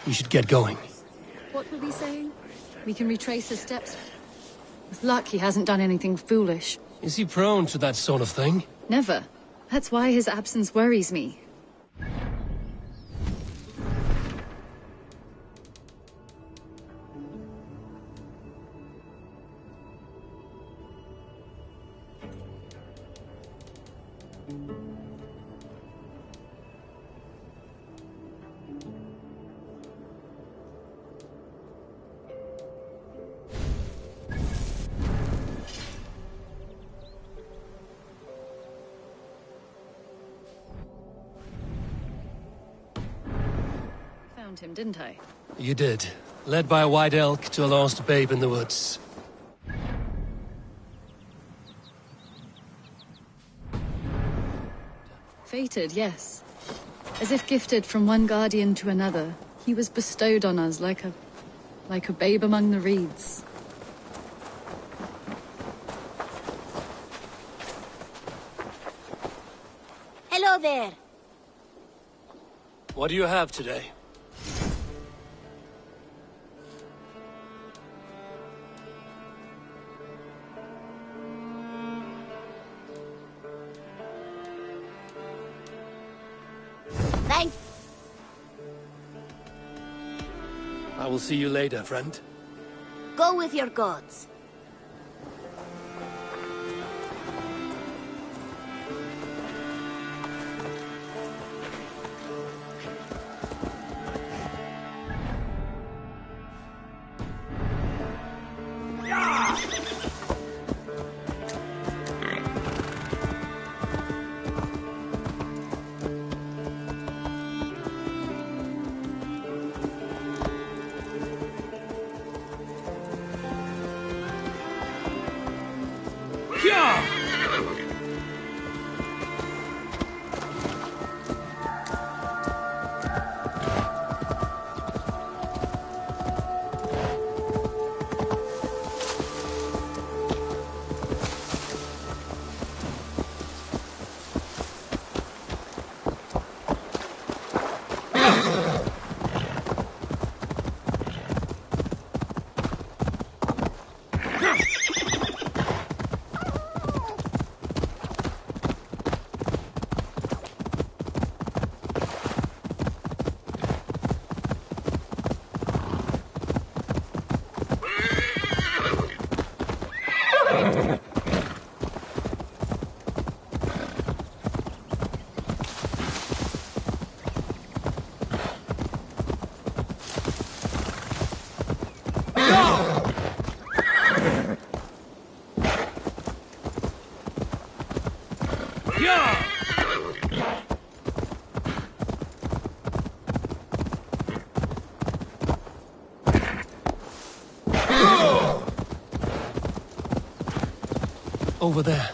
We should get going. What were we saying? We can retrace his steps. With luck, he hasn't done anything foolish. Is he prone to that sort of thing? Never. That's why his absence worries me. Found him, didn't I? You did. Led by a white elk to a lost babe in the woods. Fated, yes. As if gifted from one guardian to another, he was bestowed on us like a babe among the reeds. Hello there. What do you have today? Thank... I will see you later, friend. Go with your gods. Over there.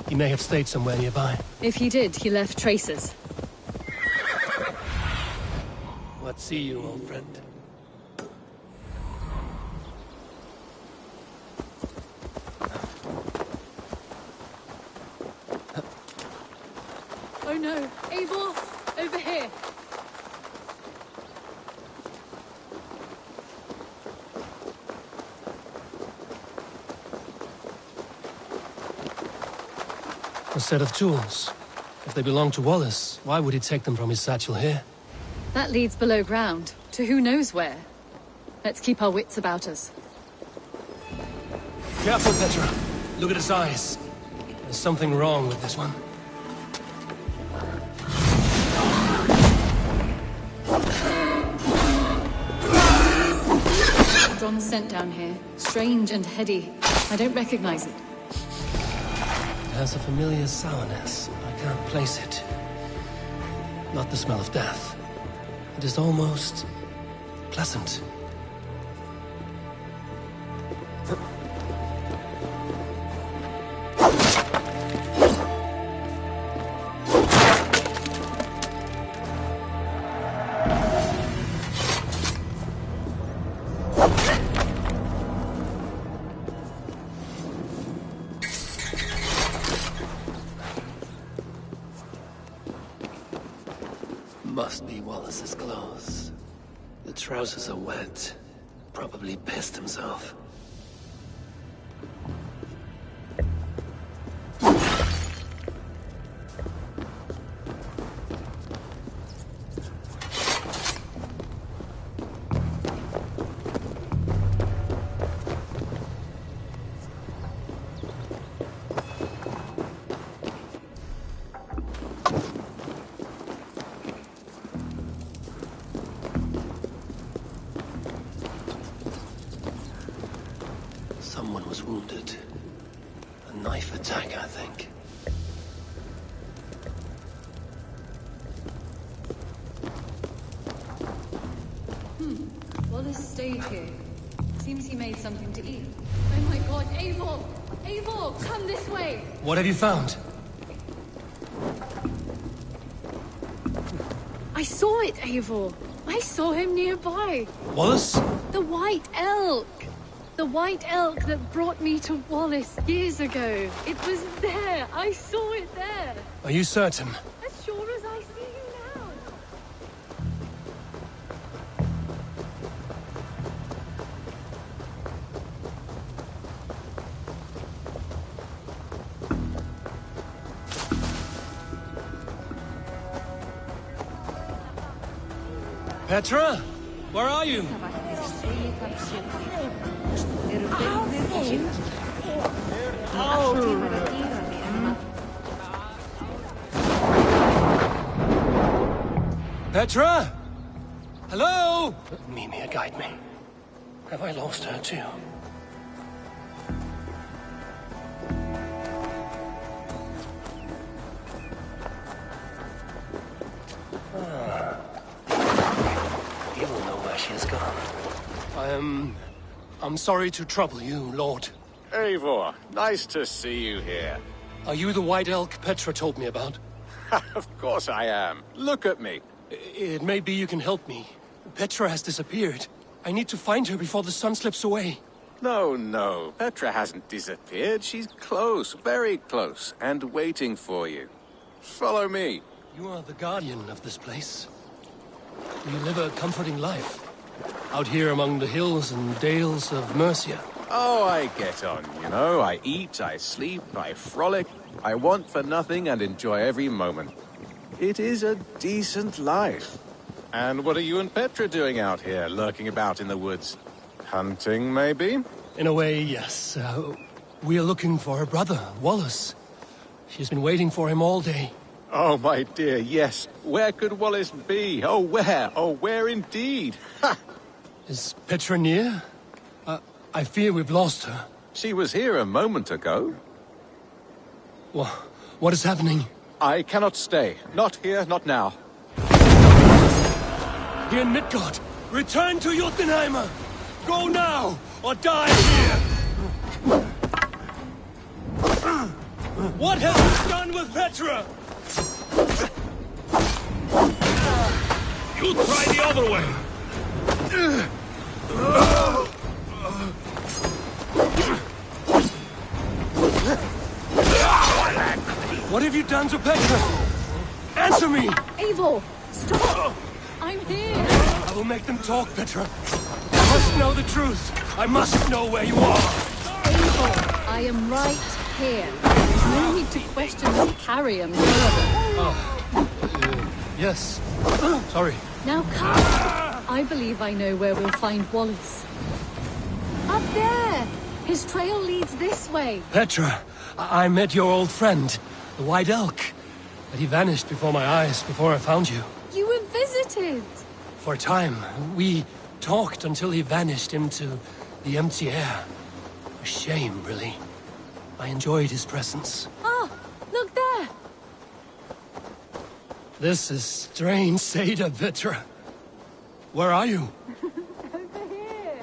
He may have stayed somewhere nearby. If he did, he left traces. What see you, old friend? Oh no! Eivor! Over here! A set of tools. If they belong to Wallace, why would he take them from his satchel here? That leads below ground, to who knows where. Let's keep our wits about us. Careful, Petra. Look at his eyes. There's something wrong with this one. Strong scent down here. Strange and heady. I don't recognize it. It has a familiar sourness. I can't place it. Not the smell of death. It is almost pleasant. Must be Wallace's clothes. trousers are wet. Probably pissed himself. Someone was wounded. A knife attack, I think. Wallace stayed here. Seems he made something to eat. Oh my god, Eivor! Eivor, come this way! What have you found? I saw it, Eivor! I saw him nearby! Wallace? The White Elk! The White Elk that brought me to Wallace years ago. It was there! I saw it there! Are you certain? As sure as I see you now! Petra? Where are you? Petra? Hello? Mimir, guide me. Have I lost her too? You will know where she has gone. I'm sorry to trouble you, Lord. Eivor, nice to see you here. Are you the White Elk Petra told me about? Of course I am. Look at me. It may be you can help me. Petra has disappeared. I need to find her before the sun slips away. No. Petra hasn't disappeared. She's close, very close, and waiting for you. Follow me. You are the guardian of this place. You live a comforting life. Out here among the hills and dales of Mercia. Oh, I get on, you know. I eat, I sleep, I frolic. I want for nothing and enjoy every moment. It is a decent life. And what are you and Petra doing out here, lurking about in the woods? Hunting, maybe? In a way, yes. We are looking for her brother, Wallace. She's been waiting for him all day. Oh, my dear, yes. Where could Wallace be? Oh, where? Oh, where indeed? Ha! Is Petra near? I fear we've lost her. She was here a moment ago. What is happening? I cannot stay. Not here, not now. Here in Midgard, return to Jotunheimer! Go now, or die here! What have you done with Petra? You try the other way! What have you done to Petra? Answer me! Eivor, stop! I'm here! I will make them talk, Petra. I must know the truth. I must know where you are. Eivor, I am right here. There's no need to question this carrion further. Yes. Sorry. Now come! I believe I know where we'll find Wallace. Up there! His trail leads this way. Petra, I met your old friend, the White Elk. But he vanished before my eyes, before I found you. You were visited! For a time, we talked until he vanished into the empty air. A shame, really. I enjoyed his presence. Ah, look there! This is strange, Seda, Petra. Where are you? Over here!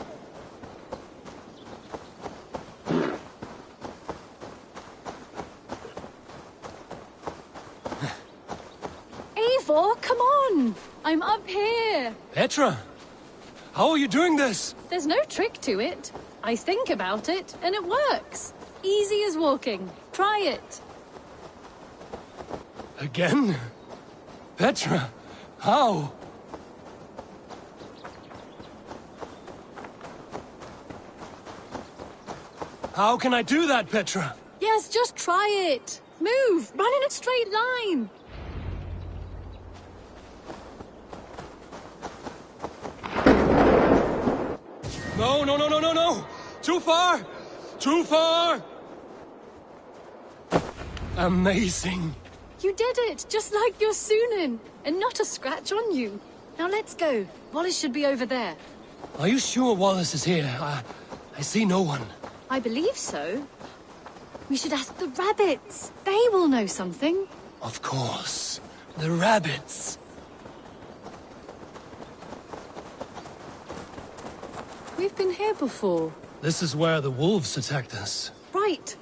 Eivor, come on! I'm up here! Petra! How are you doing this? There's no trick to it. I think about it, and it works. Easy as walking. Try it. Again? Petra, how? How can I do that, Petra? Yes, just try it. Move! Run in a straight line! No, no, no, no, no, no! Too far! Too far! Amazing. You did it, just like your Sunan, and not a scratch on you. Now let's go. Wallace should be over there. Are you sure Wallace is here? I see no one. I believe so. We should ask the rabbits. They will know something. Of course. The rabbits. We've been here before. This is where the wolves attacked us. Right.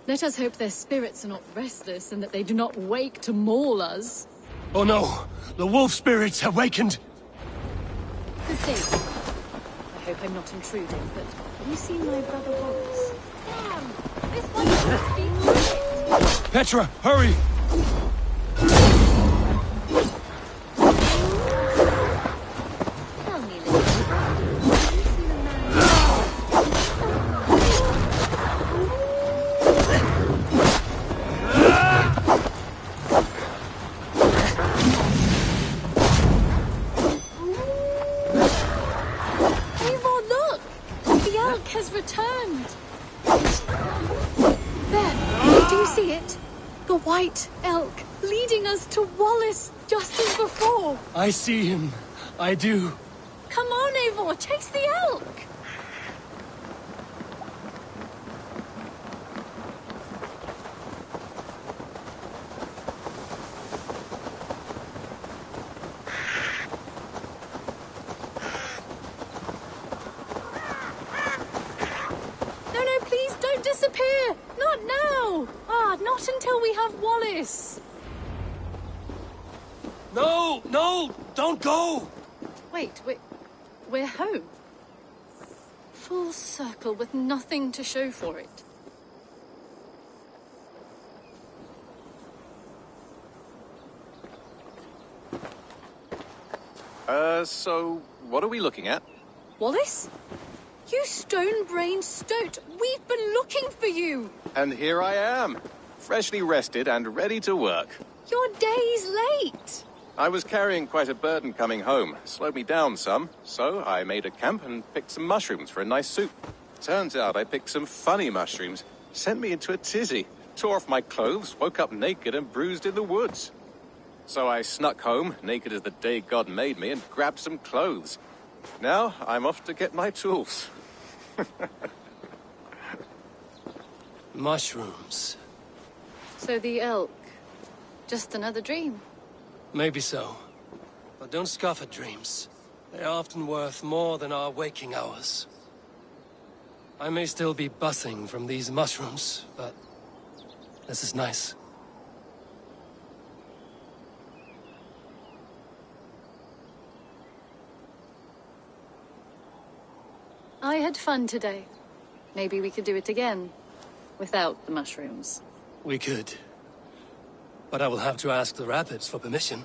Let us hope their spirits are not restless and that they do not wake to maul us. Oh no! The wolf spirits have wakened! Good day. I hope I'm not intruding, but have you seen my brother Wallace? Damn! This one must be right. Petra, hurry! Tell me, little have you seen a man? Eivor, look! The elk has returned! There! Do you see it? The white elk leading us to Wallace just as before! I see him. I do. Come on, Eivor! Chase the elk! No, no, please don't disappear! Not now! Not until we have Wallace! No! No! Don't go! Wait, we're home. Full circle with nothing to show for it. So what are we looking at? Wallace? You stone-brained stoat! We've been looking for you! And here I am, freshly rested and ready to work. You're days late! I was carrying quite a burden coming home. Slowed me down some, so I made a camp and picked some mushrooms for a nice soup. Turns out I picked some funny mushrooms. Sent me into a tizzy. Tore off my clothes, woke up naked and bruised in the woods. So I snuck home, naked as the day God made me, and grabbed some clothes. Now I'm off to get my tools. Mushrooms. So the elk. Just another dream. Maybe so. But don't scoff at dreams. They're often worth more than our waking hours. I may still be buzzing from these mushrooms, but this is nice. I had fun today. Maybe we could do it again. Without the mushrooms. We could. But I will have to ask the rabbits for permission.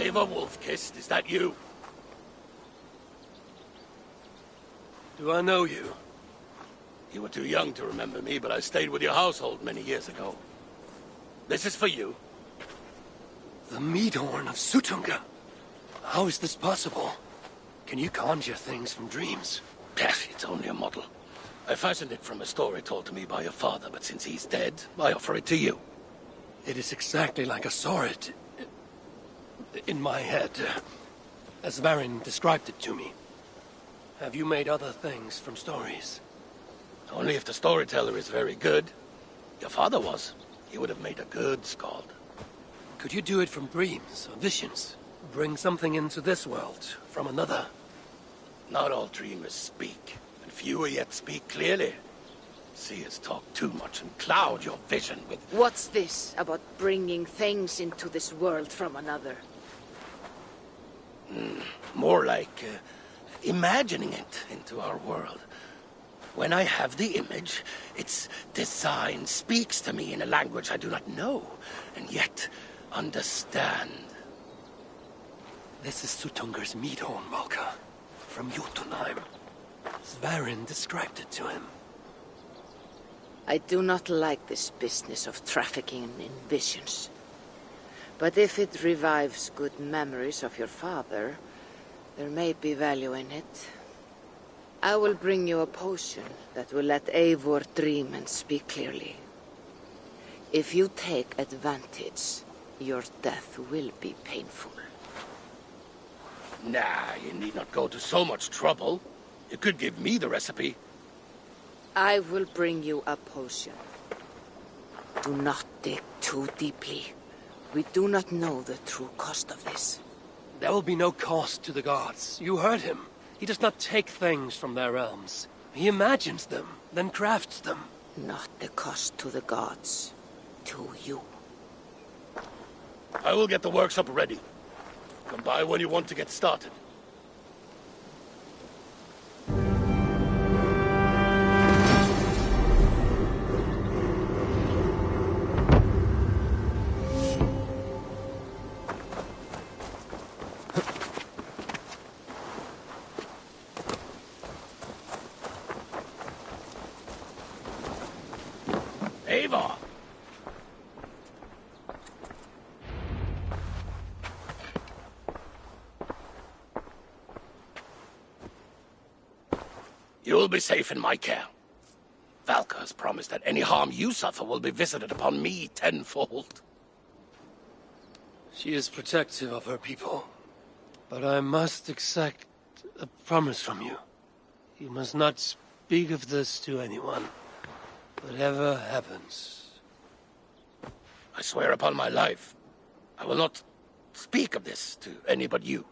Ava Wolf-Kissed, is that you? Do I know you? You were too young to remember me, but I stayed with your household many years ago. This is for you. The Meadhorn of Sutunga. How is this possible? Can you conjure things from dreams? It's only a model. I fashioned it from a story told to me by your father, but since he's dead, I offer it to you. It is exactly like I saw it in my head, as Varin described it to me. Have you made other things from stories? Only if the storyteller is very good. Your father was. He would have made a good skald. Could you do it from dreams or visions? Bring something into this world from another? Not all dreamers speak, and fewer yet speak clearly. Seers talk too much and cloud your vision with... What's this about bringing things into this world from another? More like imagining it into our world. When I have the image, its design speaks to me in a language I do not know, and yet understand. This is Sutunger's Meadhorn, Valka, from Jotunheim. Svarin described it to him. I do not like this business of trafficking in visions. But if it revives good memories of your father, there may be value in it. I will bring you a potion that will let Eivor dream and speak clearly. If you take advantage, your death will be painful. Nah, you need not go to so much trouble. You could give me the recipe. I will bring you a potion. Do not dig too deeply. We do not know the true cost of this. There will be no cost to the gods. You heard him. He does not take things from their realms. He imagines them, then crafts them. Not the cost to the gods. To you. I will get the workshop ready. Come by when you want to get started. Ava! You'll be safe in my care. Valka has promised that any harm you suffer will be visited upon me tenfold. She is protective of her people. But I must exact a promise from you. You must not speak of this to anyone. Whatever happens. I swear upon my life, I will not speak of this to any but you.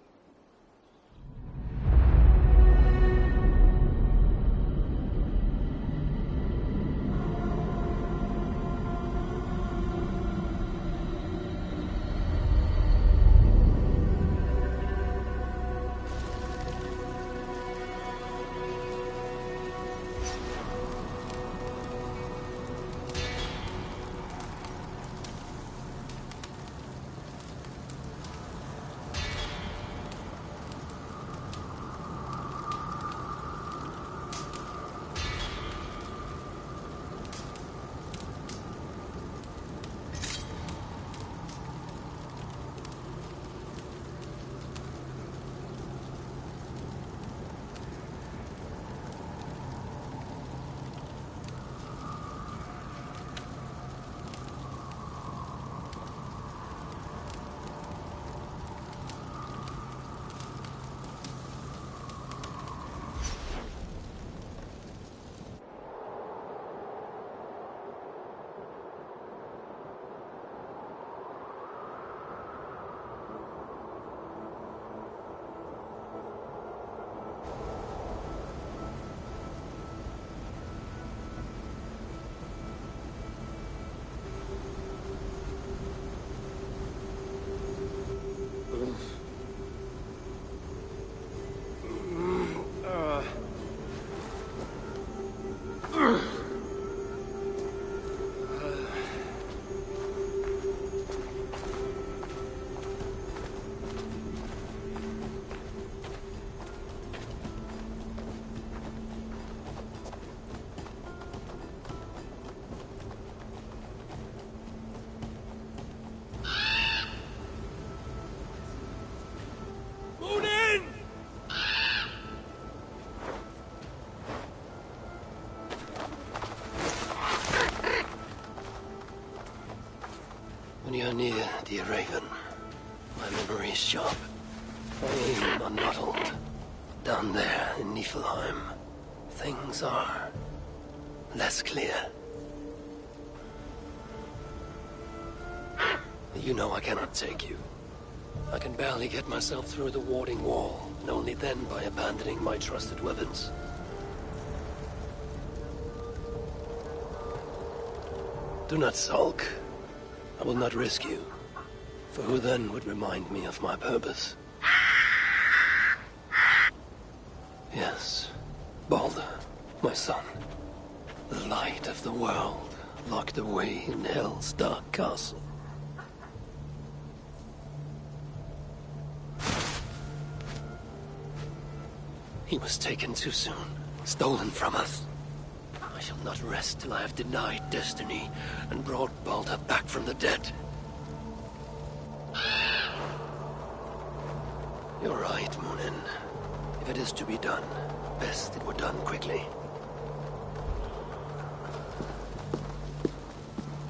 near, dear Raven. My memory is sharp. I aim unmuddled. Down there in Niflheim, things are less clear. You know I cannot take you. I can barely get myself through the warding wall, and only then by abandoning my trusted weapons. Do not sulk. I will not risk you. For who then would remind me of my purpose? Yes, Baldur, my son. The light of the world, locked away in Hell's dark castle. He was taken too soon, stolen from us. I shall not rest till I have denied destiny and brought Baldur back from the dead. You're right, Munin. If it is to be done, best it were done quickly.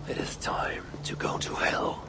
It is time to go to Hell.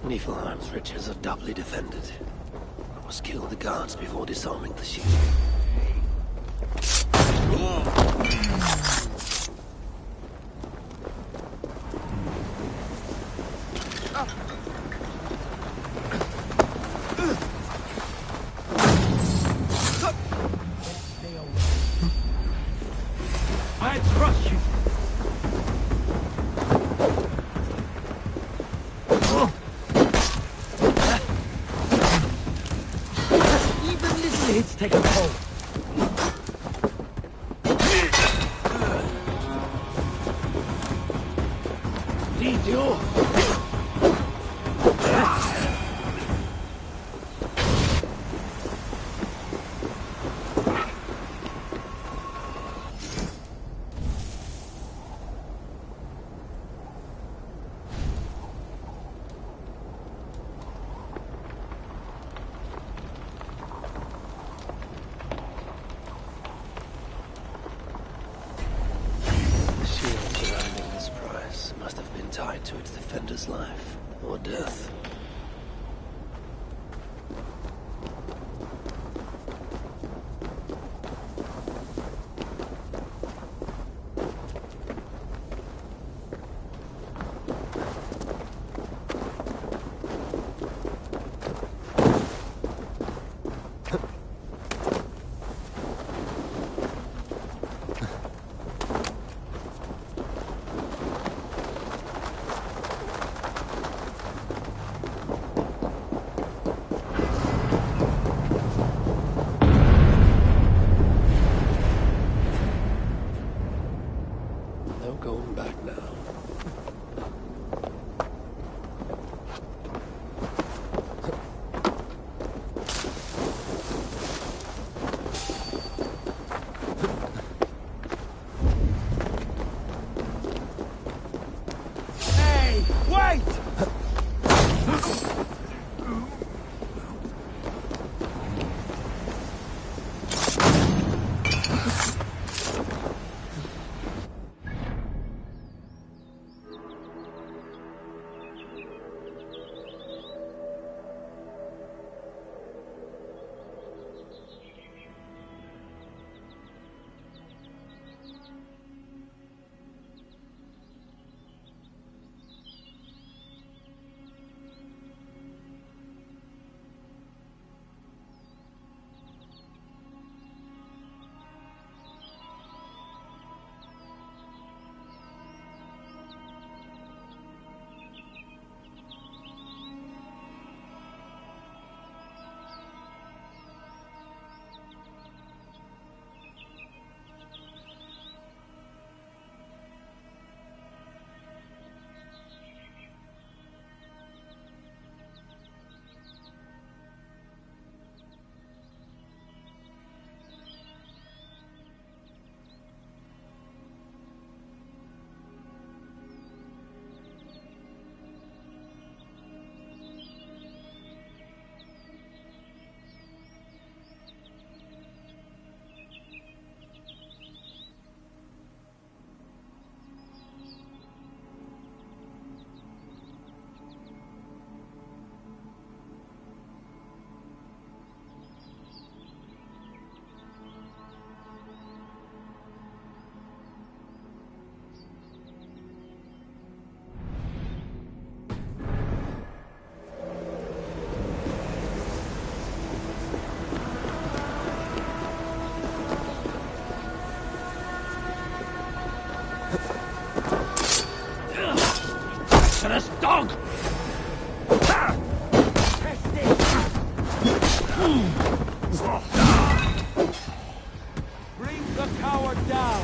Niflheim's riches are doubly defended. I must kill the guards before disarming the shield. I trust you. Even little hits take a toll. Lead you. Tied to its defender's life or death. murderous dog! Bring the coward down!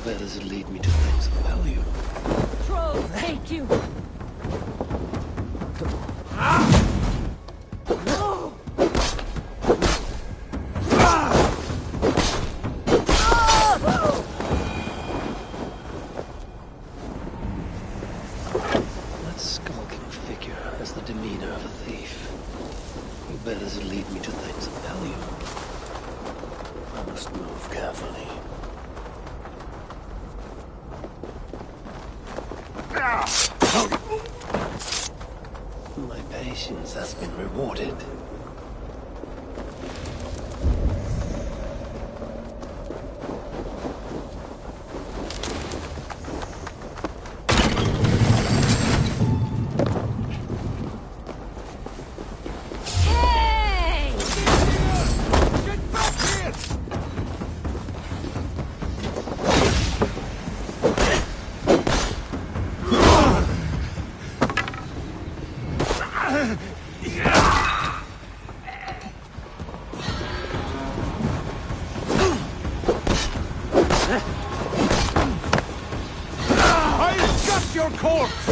Where does it lead me to things of value? Trolls take you! That skulking figure has the demeanor of a thief. Where does it lead me to things of value? I must move carefully. My patience has been rewarded. Your corpse!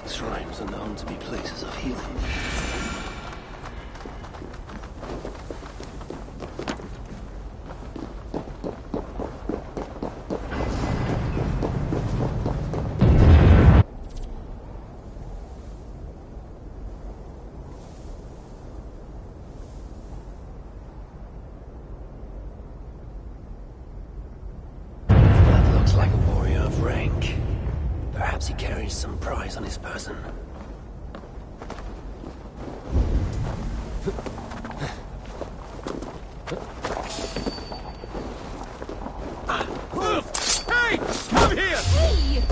Shrines are known to be places of healing. That looks like a warrior of rank. Perhaps he carries some prize on his person. Hey! Come here! Hey!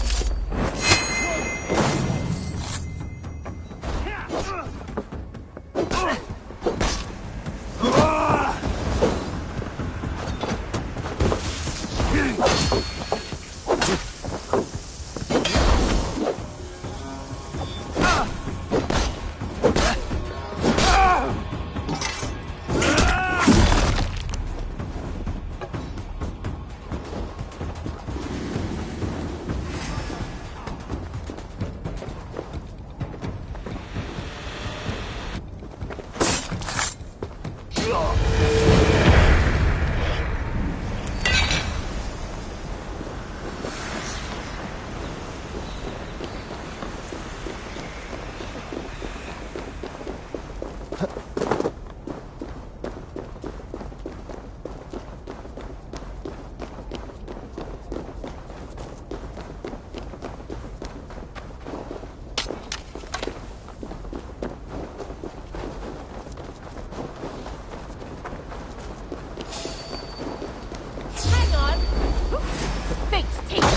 Hang on! Fate, take it!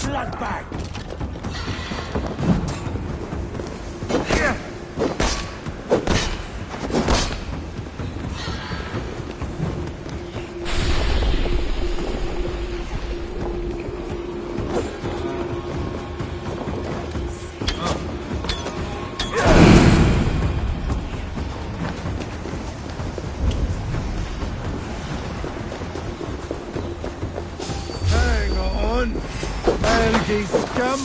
Bloodbag! Hang on! Algae scum!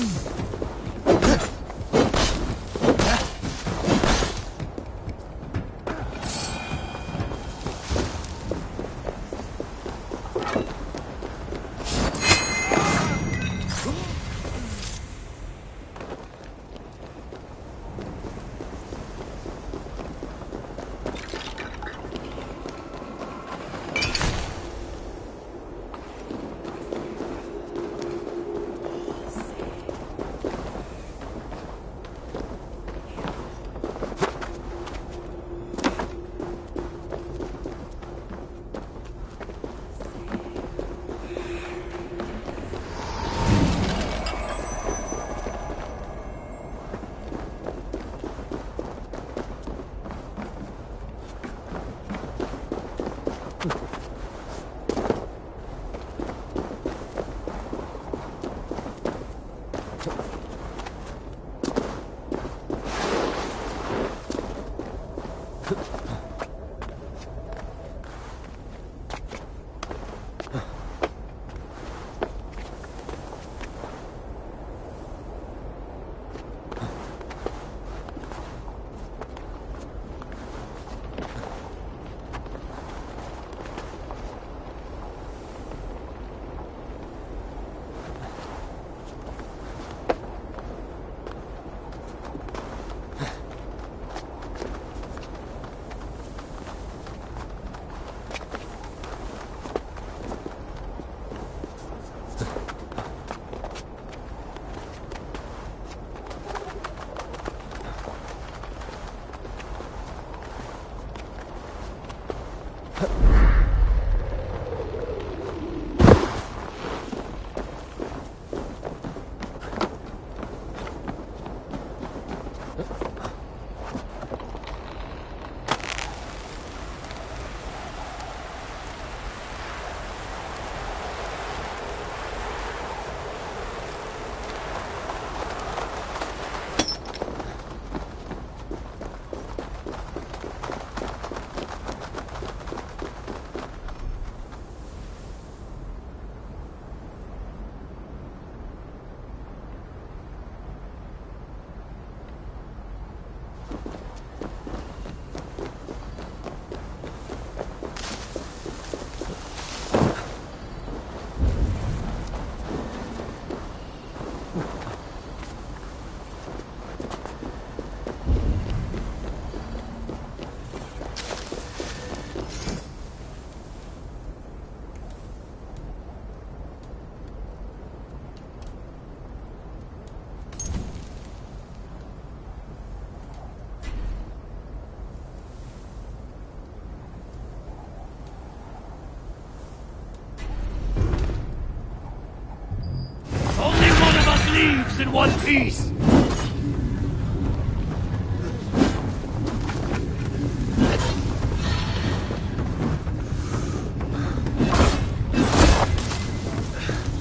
one piece!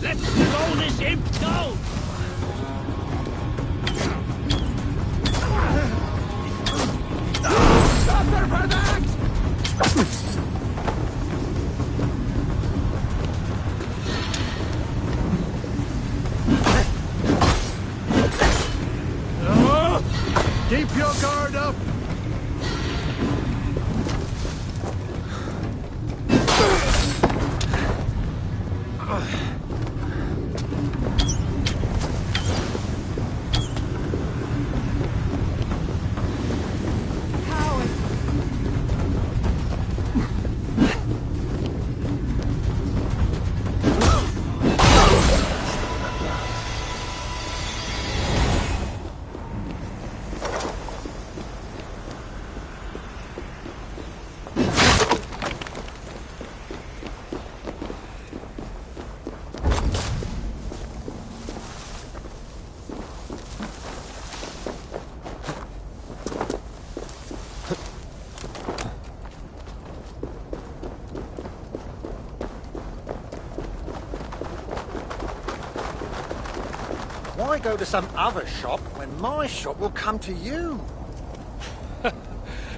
Let's slow this imp down! Suffer for that! Keep your guard up! Why go to some other shop when my shop will come to you?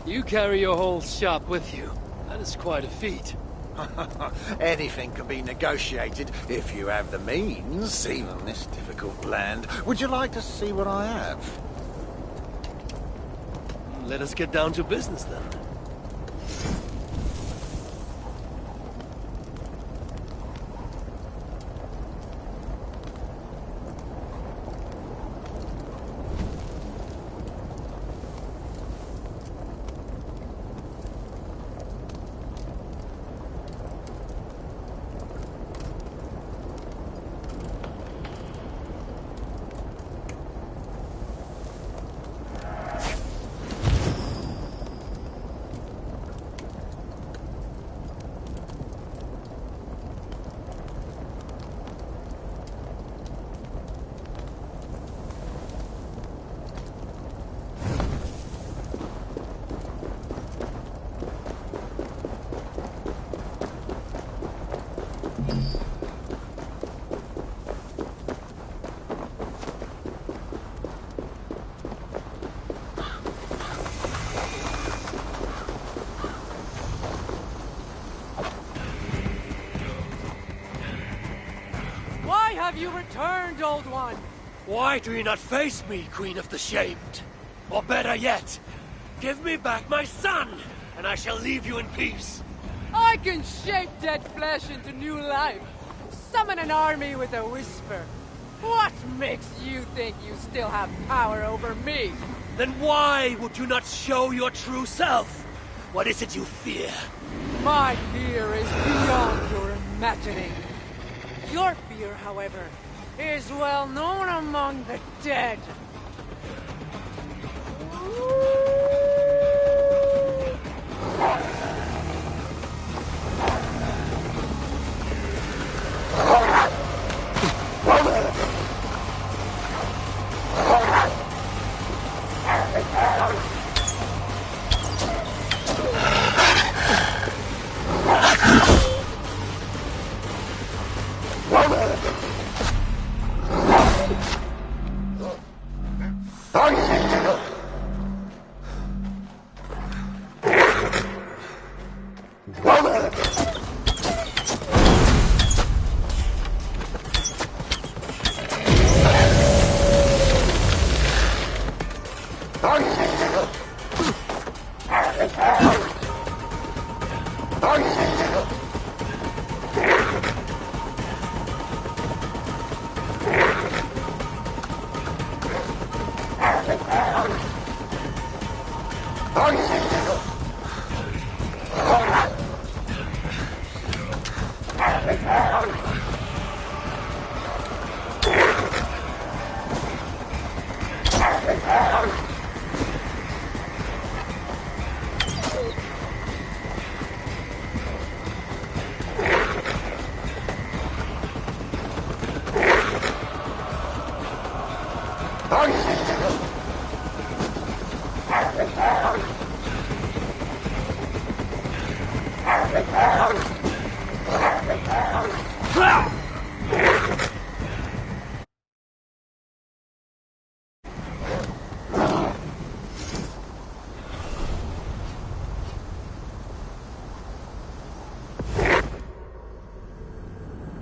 You carry your whole shop with you. That is quite a feat. Anything can be negotiated if you have the means, even this difficult land. Would you like to see what I have? Let us get down to business then. Why have you returned, Old One? Why do you not face me, Queen of the Shamed? Or better yet, give me back my son, and I shall leave you in peace. I can shape dead flesh into new life. Summon an army with a whisper. What makes you think you still have power over me? Then why would you not show your true self? What is it you fear? My fear is beyond your imagining. Your fear, however, is well known among the dead.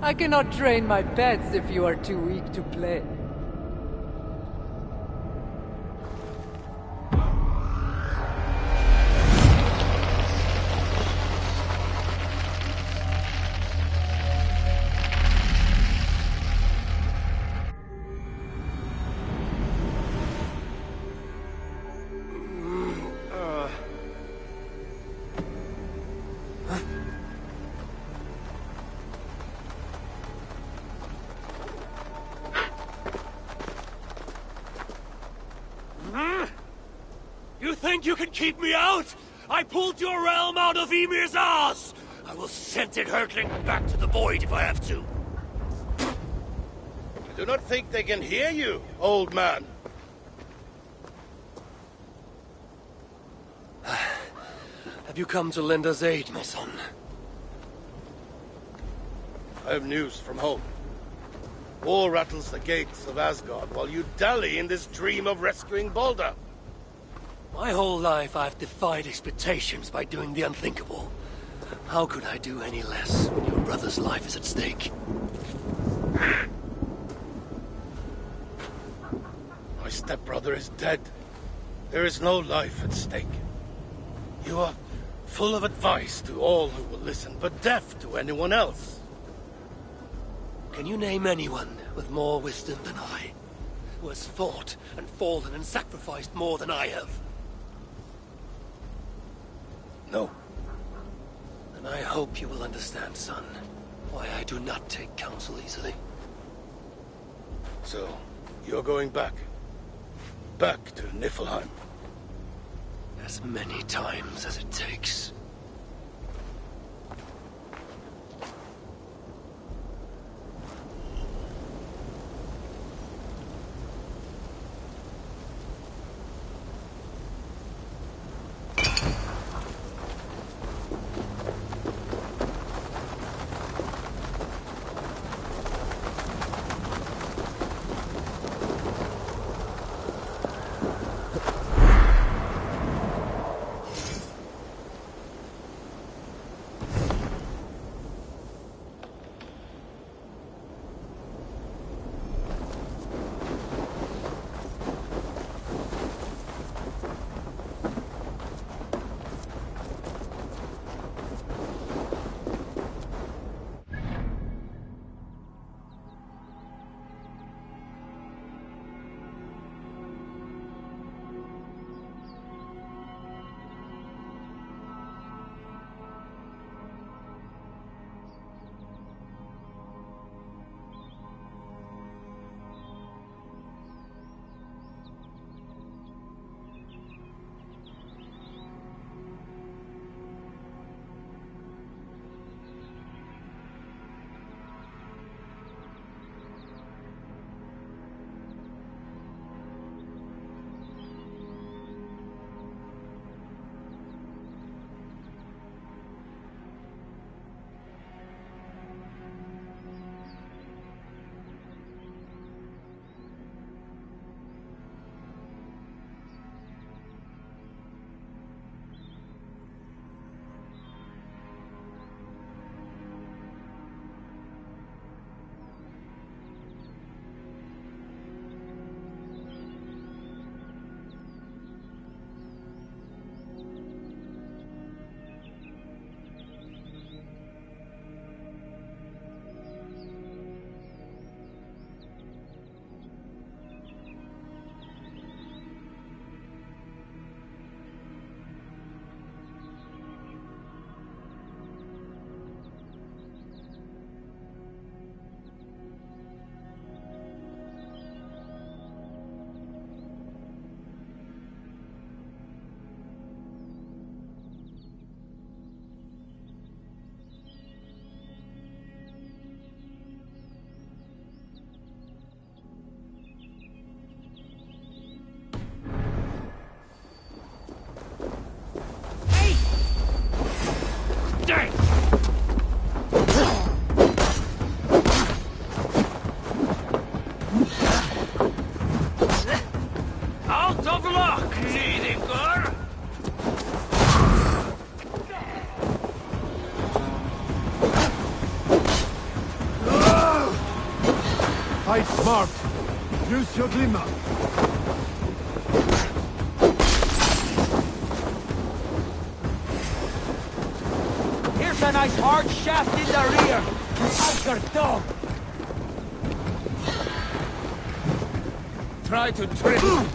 I cannot train my pets if you are too weak to play. You think you can keep me out? I pulled your realm out of Ymir's ass! I will send it hurtling back to the void if I have to. I do not think they can hear you, old man. Have you come to lend us aid, my son? I have news from home. War rattles the gates of Asgard while you dally in this dream of rescuing Baldur. My whole life I've defied expectations by doing the unthinkable. How could I do any less when your brother's life is at stake? My stepbrother is dead. There is no life at stake. You are full of advice to all who will listen, but deaf to anyone else. Can you name anyone with more wisdom than I? Who has fought and fallen and sacrificed more than I have? No. And I hope you will understand, son, why I do not take counsel easily. So, you're going back? Back to Niflheim? As many times as it takes. Fight smart. Use your glimmer. Here's a nice hard shaft in the rear. Anchor dog. Try to trim.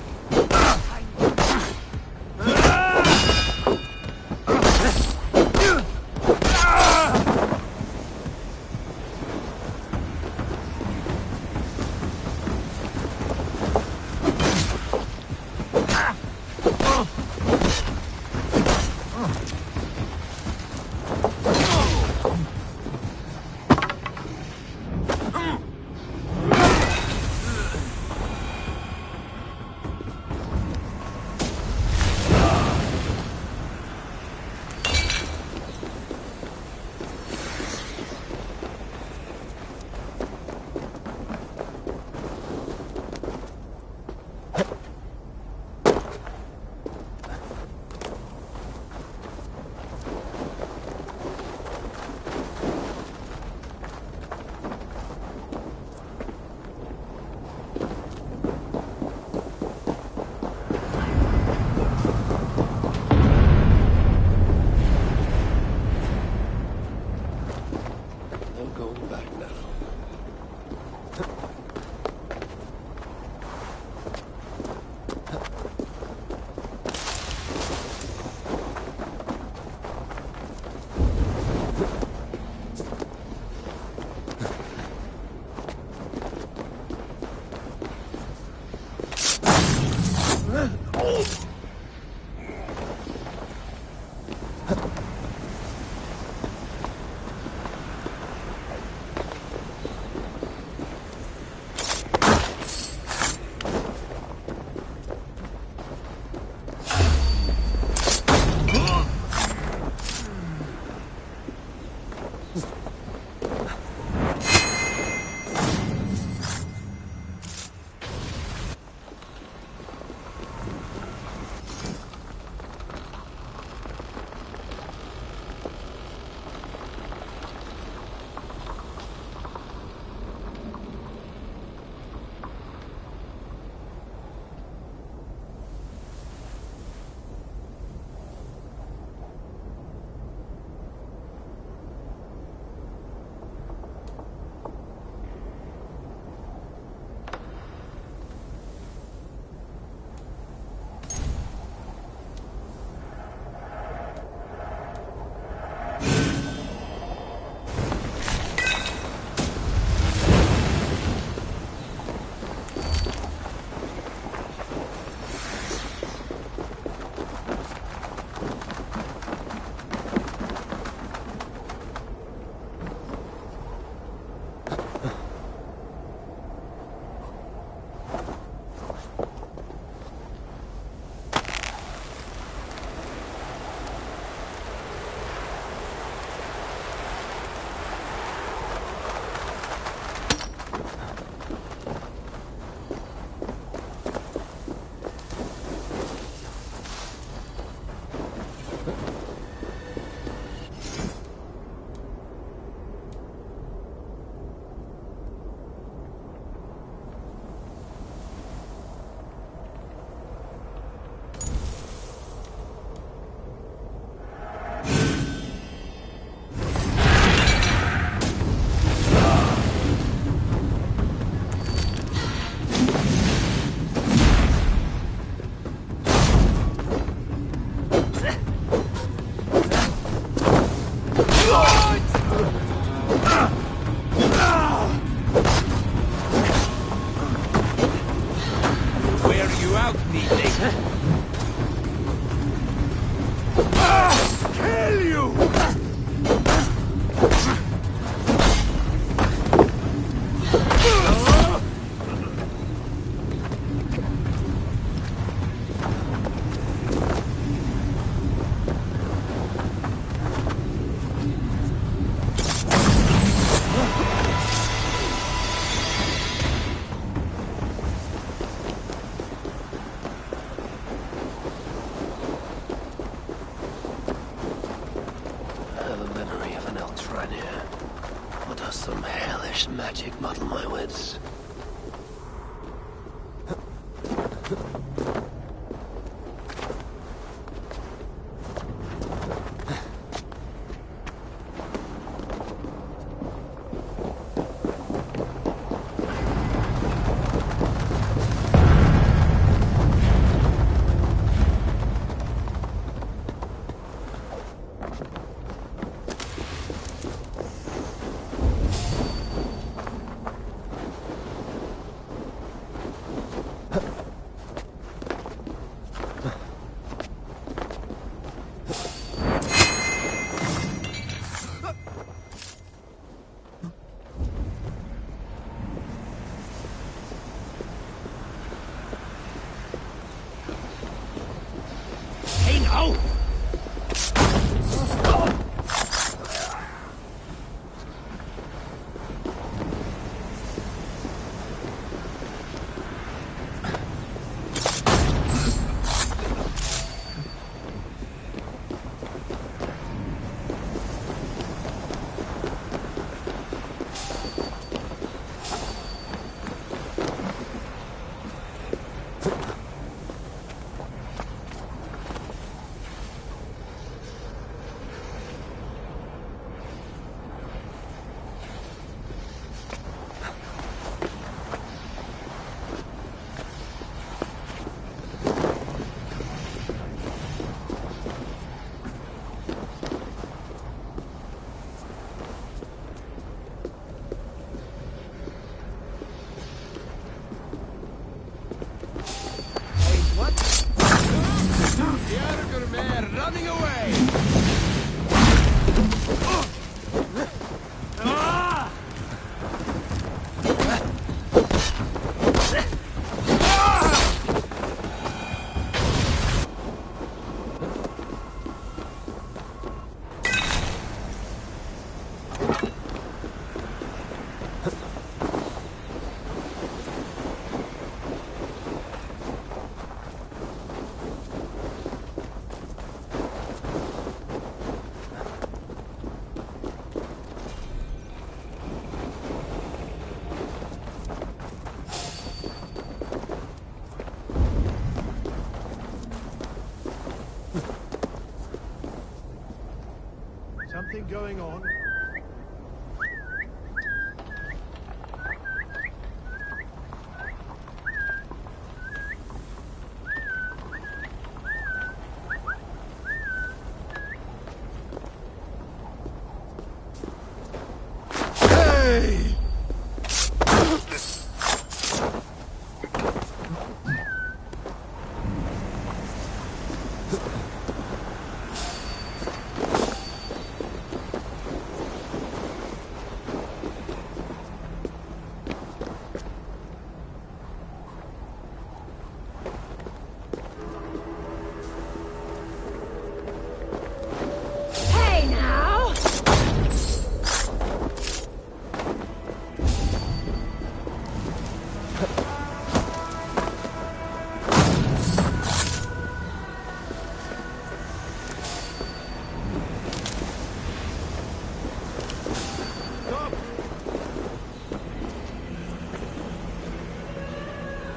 Some hellish magic muddle my wits.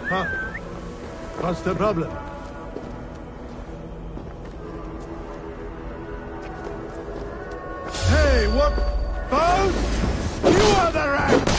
Huh? What's the problem? Hey, what? Both? You are the rat!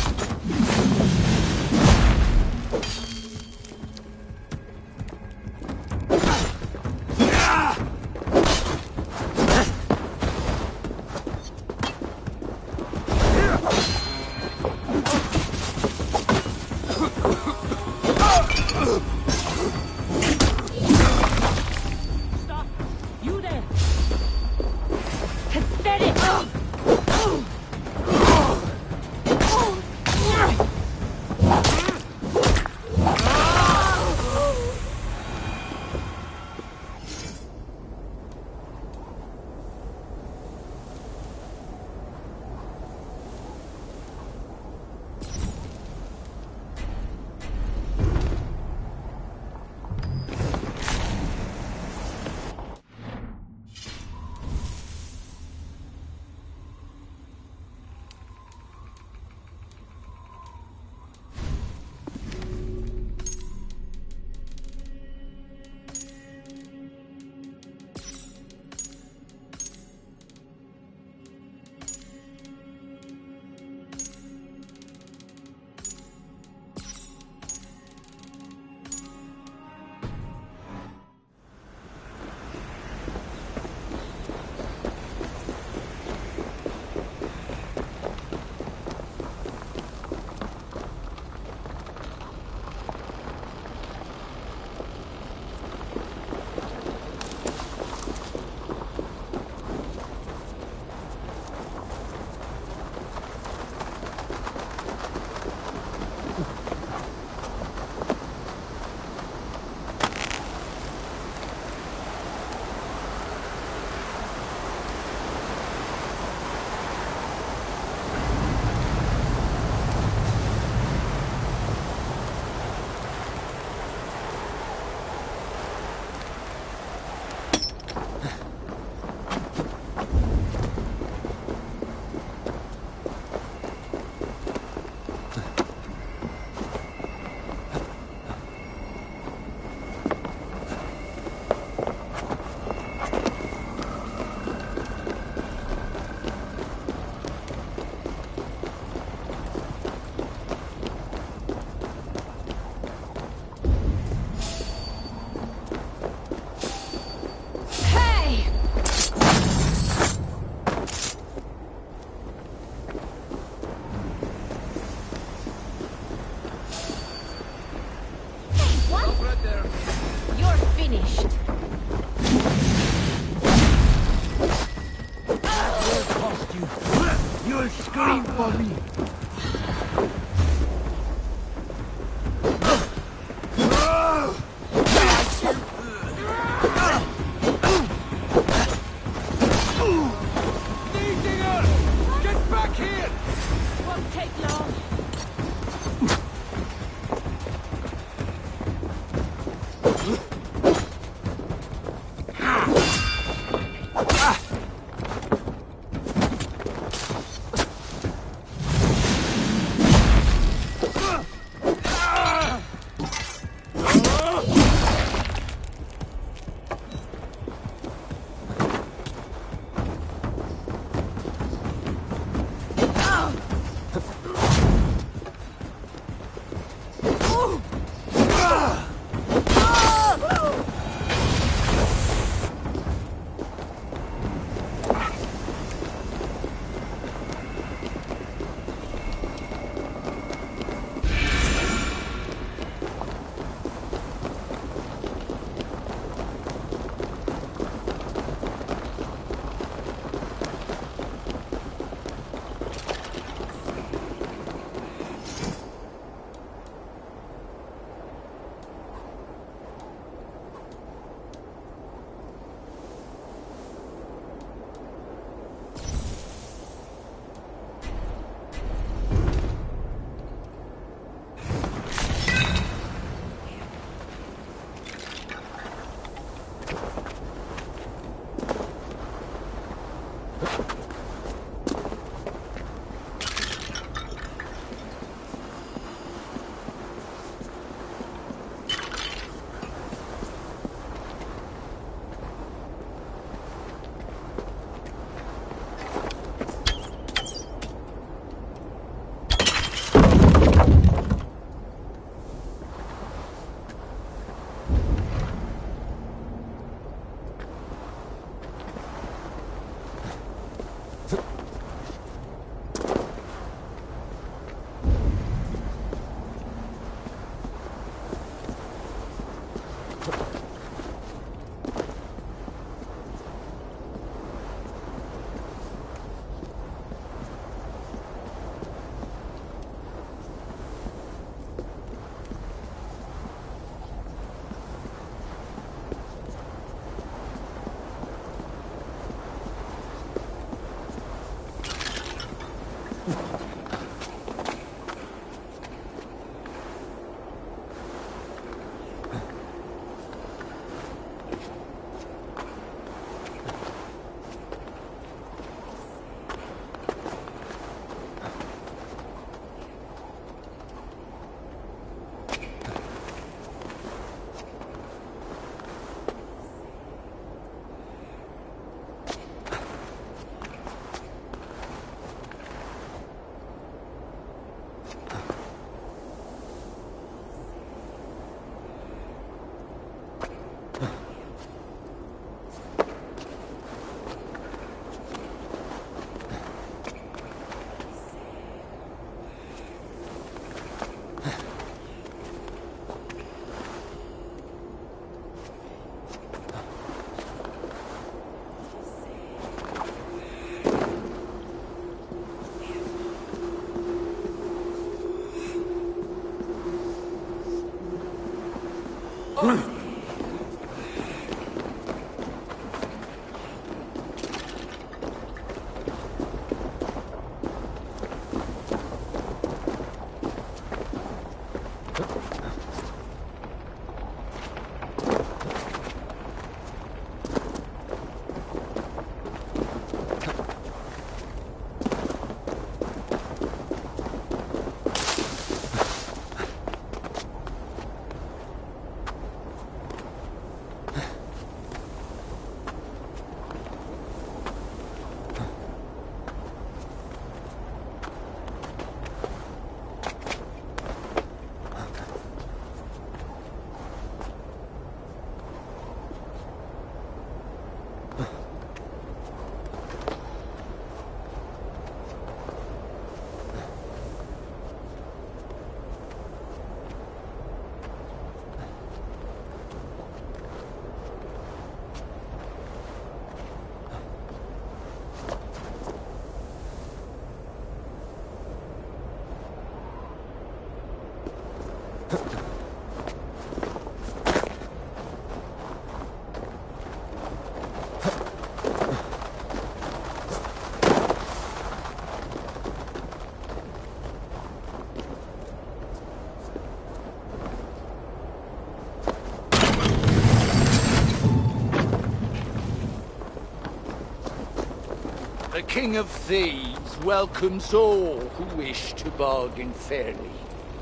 King of Thieves welcomes all who wish to bargain fairly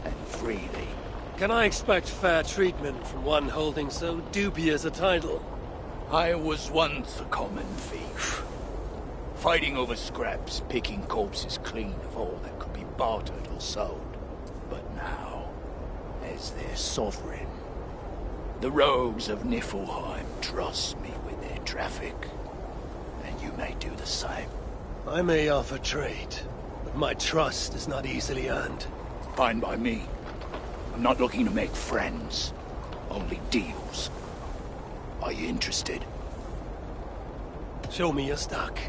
and freely. Can I expect fair treatment from one holding so dubious a title? I was once a common thief, fighting over scraps, picking corpses clean of all that could be bartered or sold. But now, as their sovereign, the rogues of Niflheim trust me with their traffic, and you may do the same. I may offer trade, but my trust is not easily earned. Fine by me. I'm not looking to make friends, only deals. Are you interested? Show me your stock.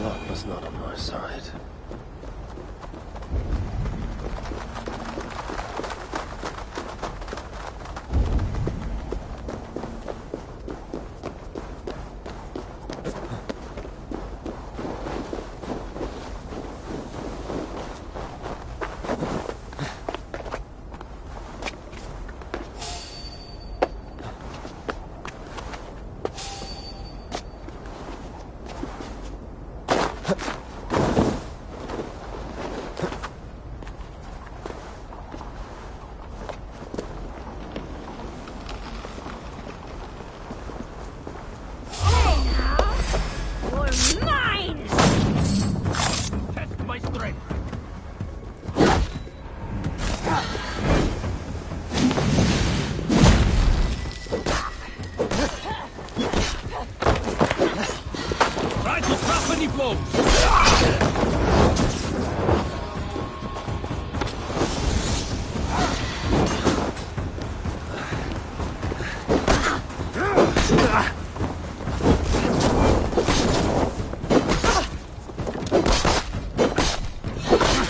Luck was not on my side.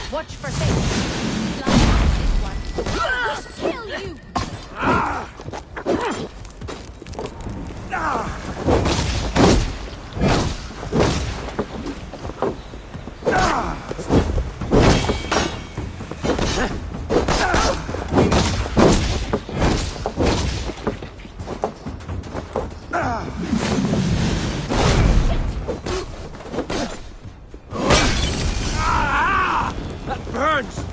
Watch for things. This one. I'll kill you. That burns!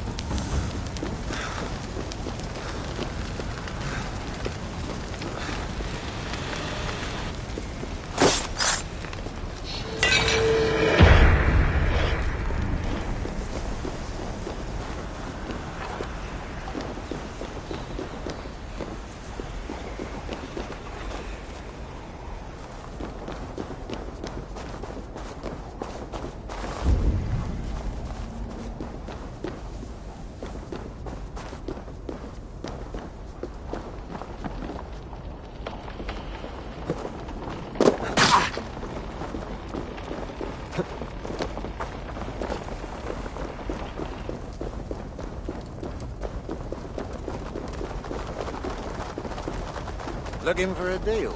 Looking for a deal?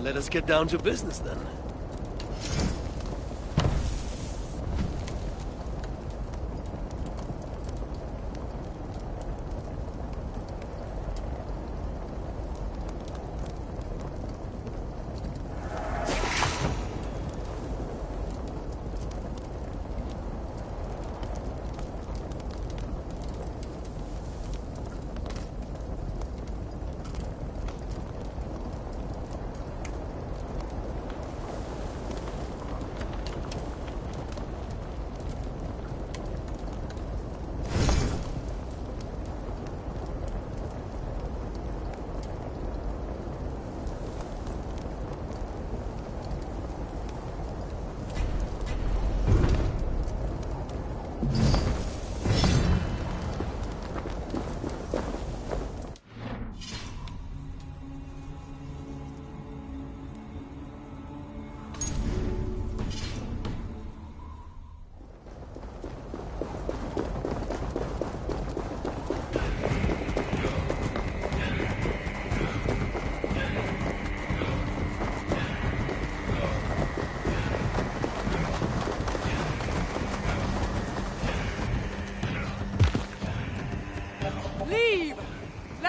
Let us get down to business then.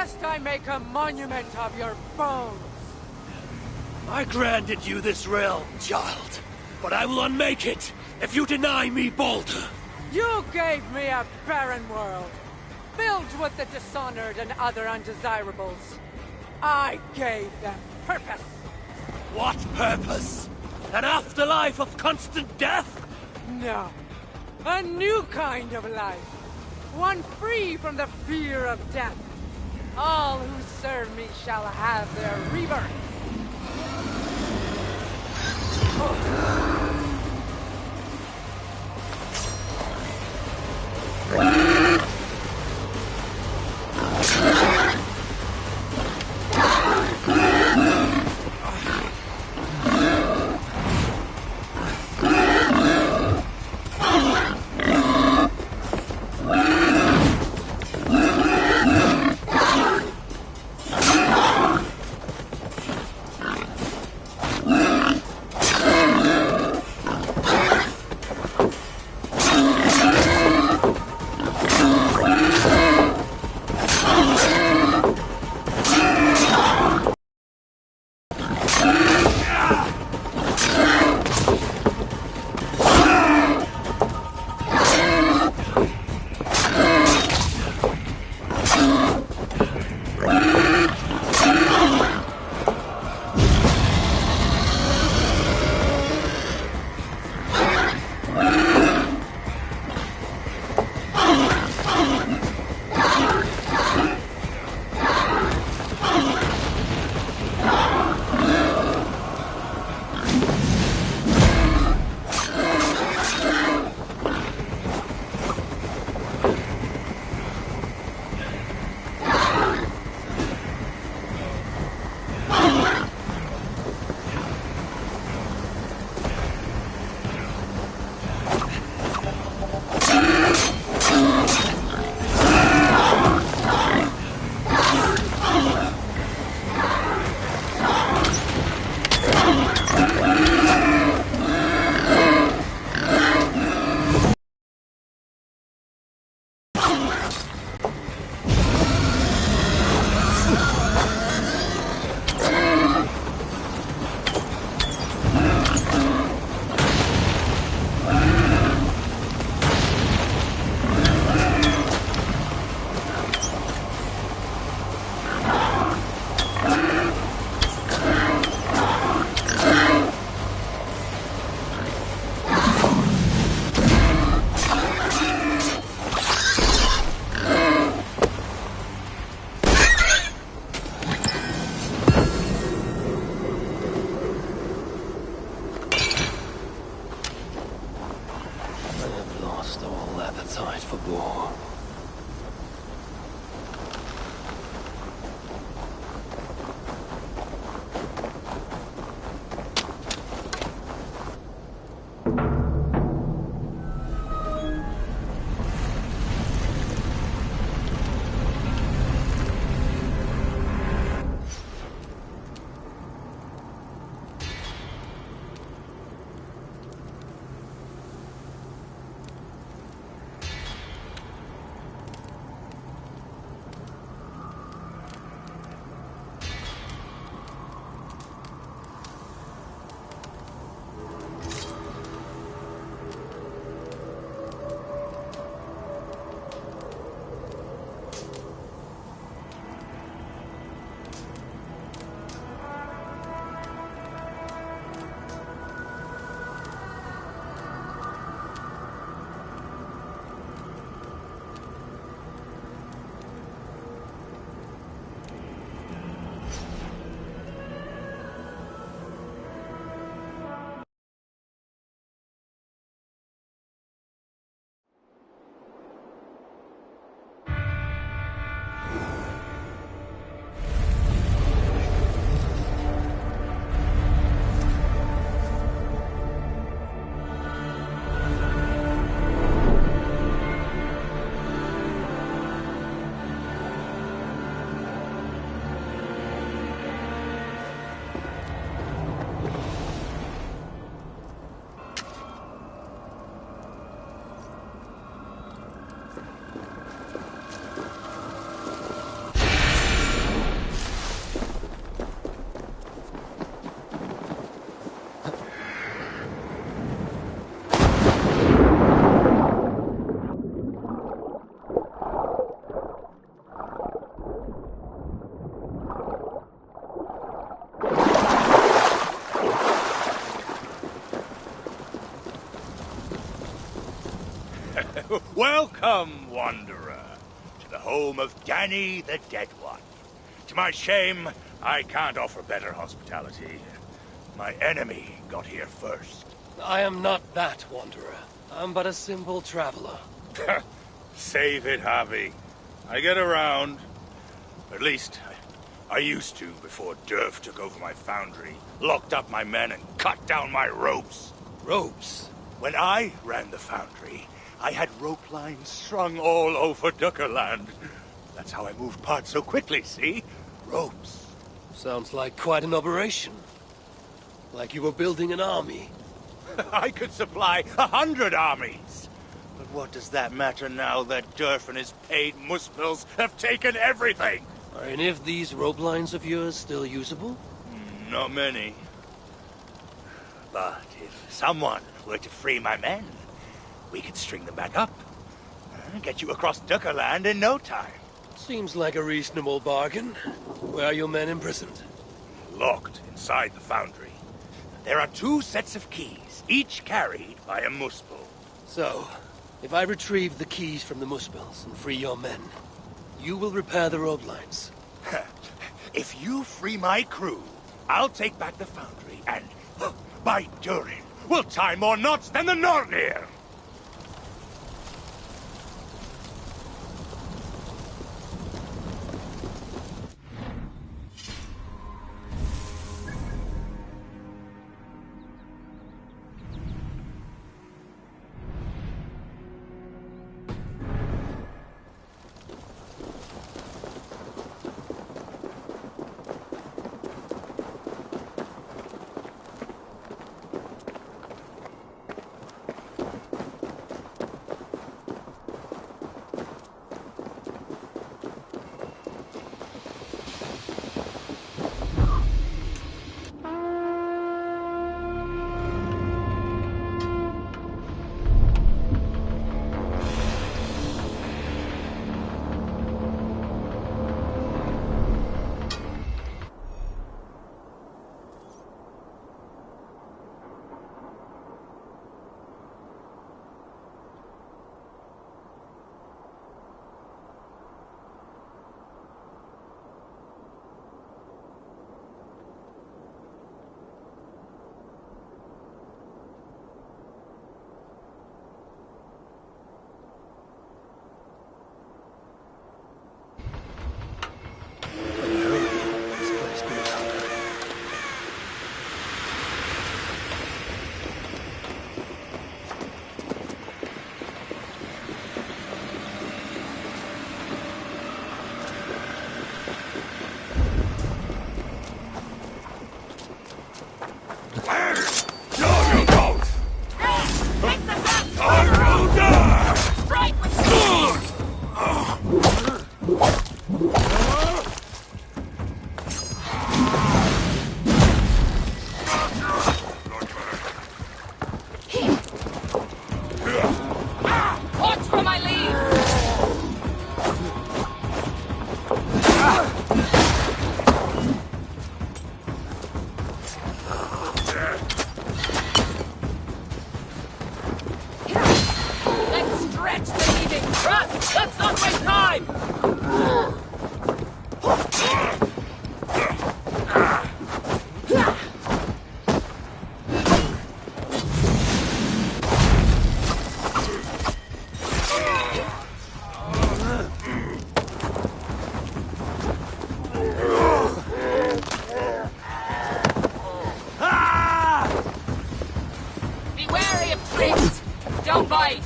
lest I make a monument of your bones. I granted you this realm, child, but I will unmake it if you deny me Baldur. You gave me a barren world, filled with the dishonored and other undesirables. I gave them purpose. What purpose? An afterlife of constant death? No. A new kind of life. One free from the fear of death. All who serve me shall have their rebirth. Welcome, Wanderer, to the home of Danny the Dead One. To my shame, I can't offer better hospitality. My enemy got here first. I am not that, Wanderer. I'm but a simple traveler. Save it, Javi. I get around. At least, I used to before Durf took over my foundry, locked up my men, and cut down my ropes. Ropes? When I ran the foundry, I had rope lines strung all over Duckerland. That's how I moved parts so quickly, see? Ropes. Sounds like quite an operation. Like you were building an army. I could supply 100 armies. But what does that matter now that Durf and his paid muspels have taken everything? Are any of these rope lines of yours still usable? Not many. But if someone were to free my men, we could string them back up. And get you across Duckerland in no time. Seems like a reasonable bargain. Where are your men imprisoned? Locked inside the foundry. There are 2 sets of keys, each carried by a muspel. So, if I retrieve the keys from the muspels and free your men, you will repair the rope lines. If you free my crew, I'll take back the foundry and, by Durin, we'll tie more knots than the Nornir! Don't bite!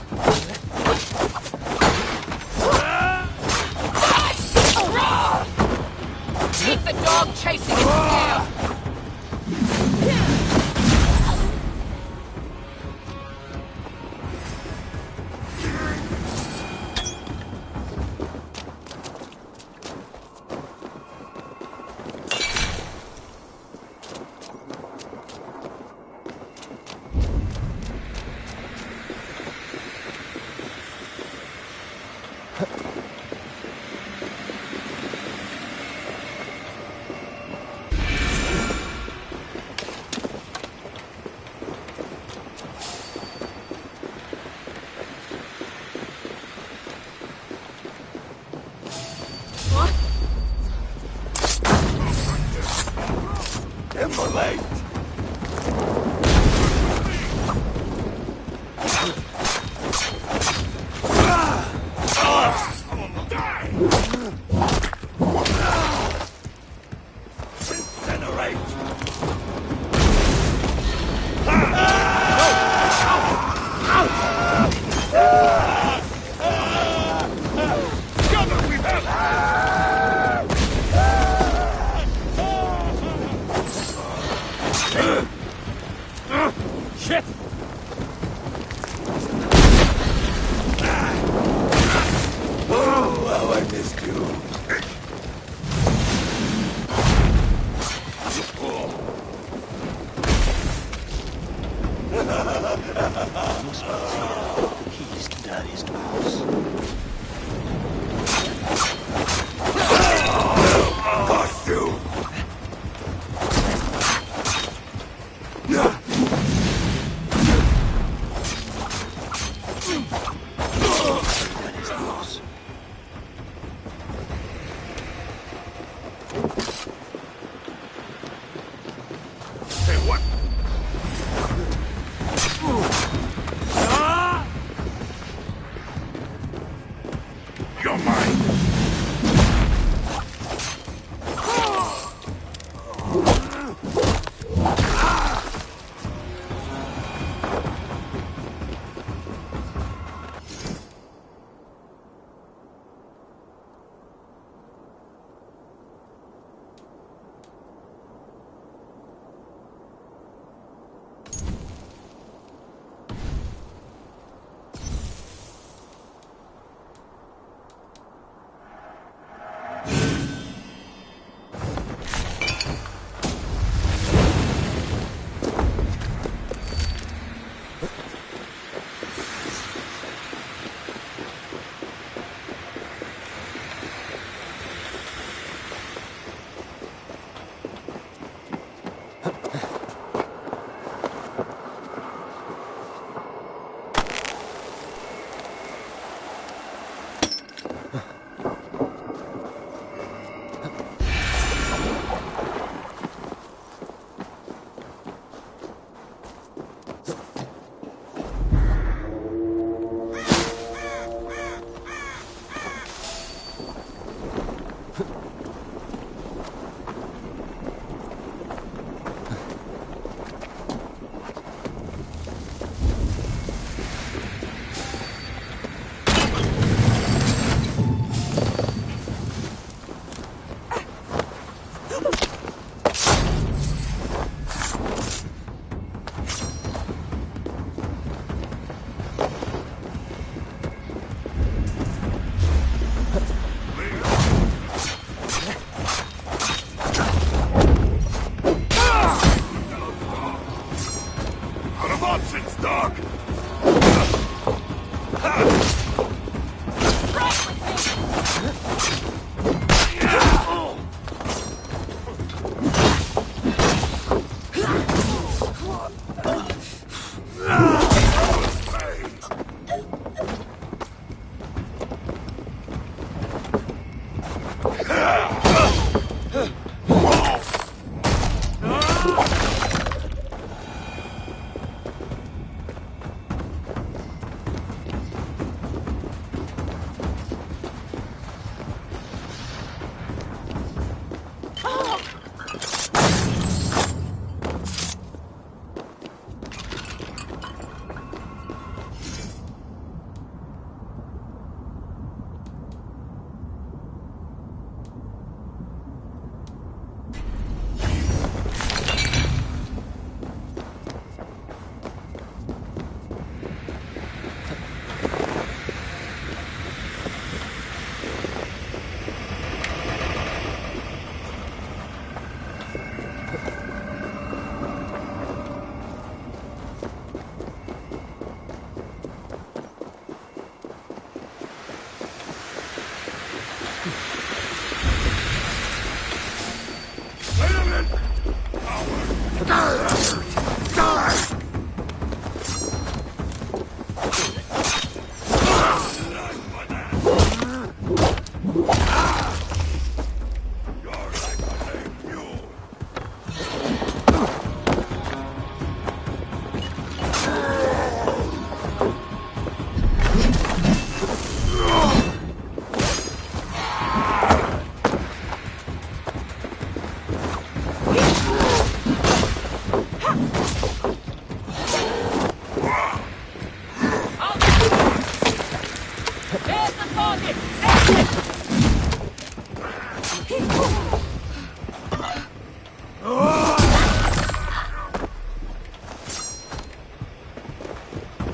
That is close. Bust you! That is close. Hey, what? You're mine.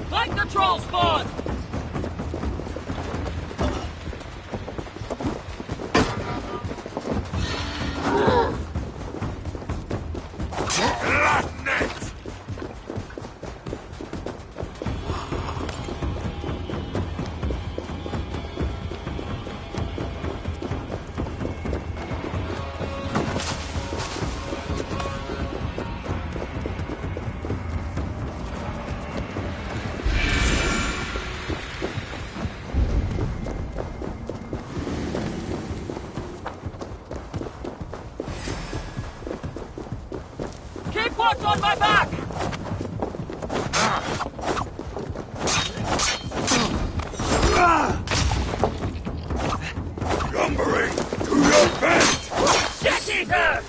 Fight the troll spawn! What's on my back? Lumbering to your bent! Shit eater!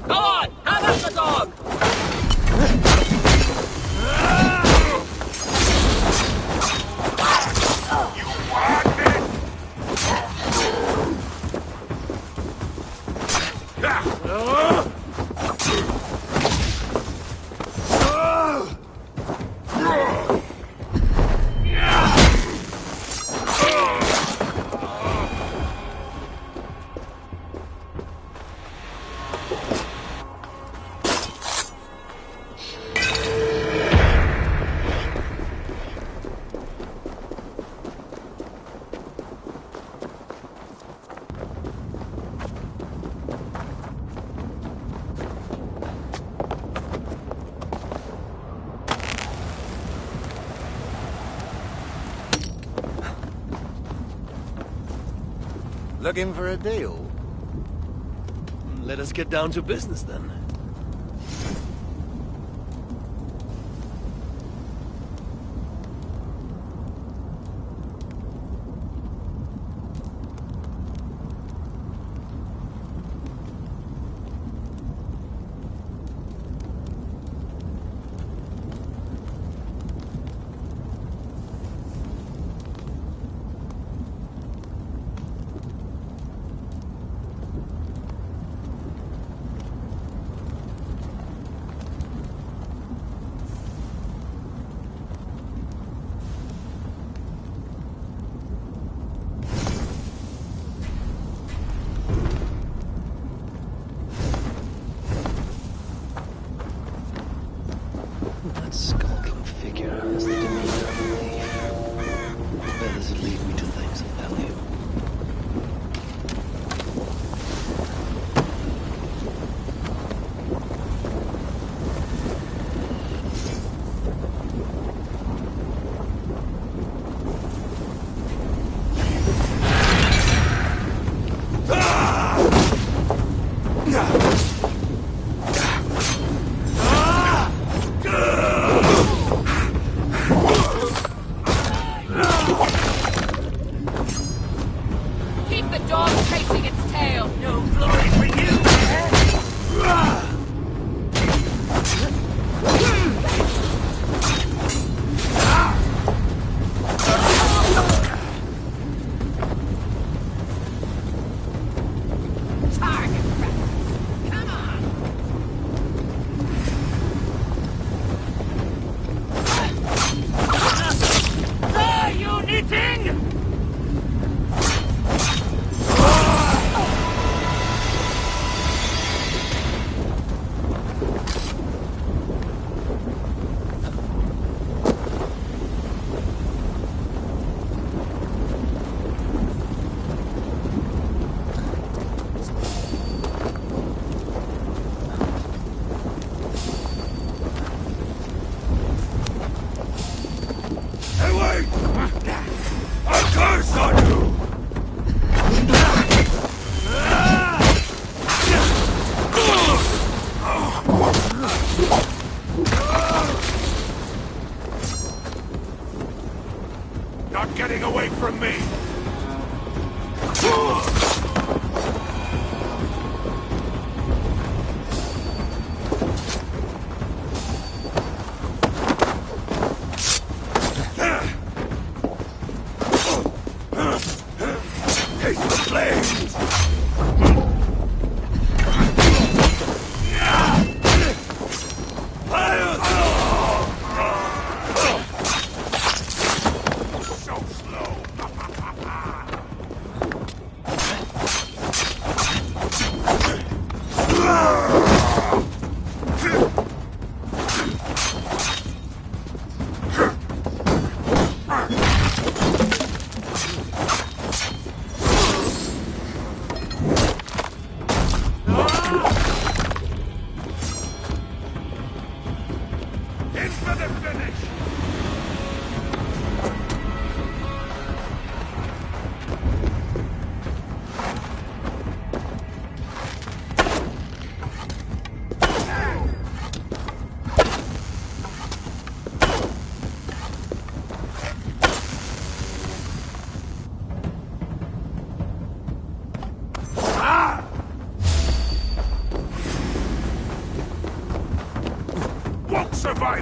Go on! Have at the dog! Looking for a deal? Let us get down to business then. That skulking figure has the demeanor of a thief. Where does it lead me to things of value? Keep the dog chasing its tail! No glory for you! Target practice! Come on! Ah, you knitting! Hey, wait! A curse on you! Not getting away from me! Taste the flames! So slow! In for the finish!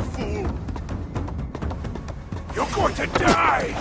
die, fool! You're going to die!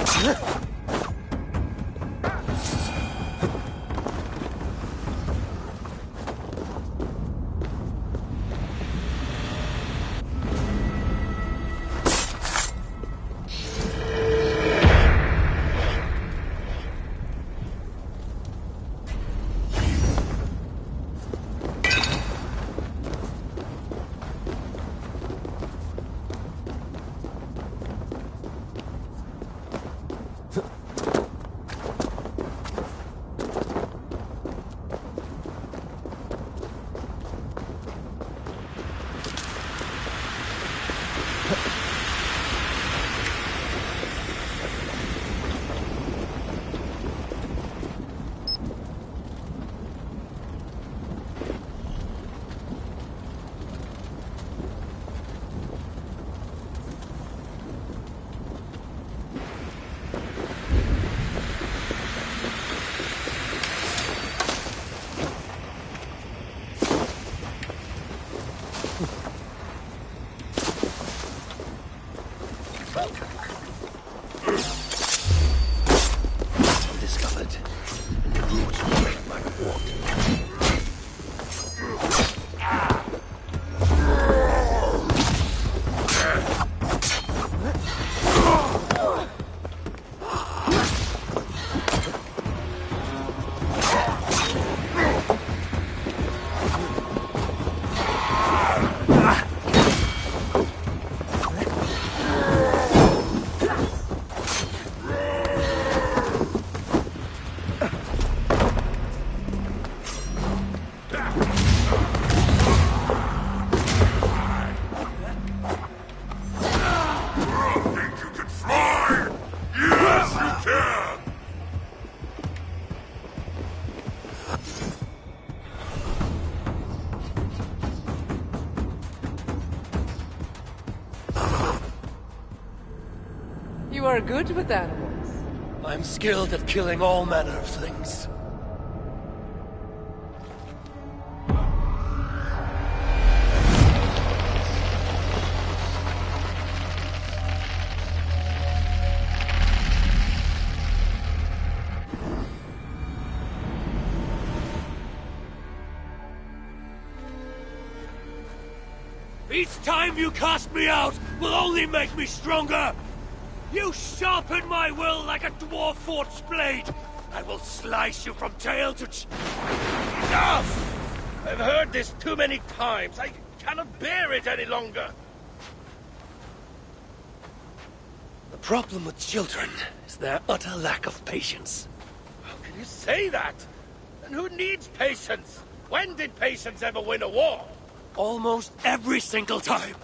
Discovered. And the roots will break my water. You are good with animals. I'm skilled at killing all manner of things. Each time you cast me out will only make me stronger! You sharpen my will like a dwarf-forged blade! I will slice you from tail to Enough! I've heard this too many times. I cannot bear it any longer. The problem with children is their utter lack of patience. How can you say that? And who needs patience? When did patience ever win a war? Almost every single time.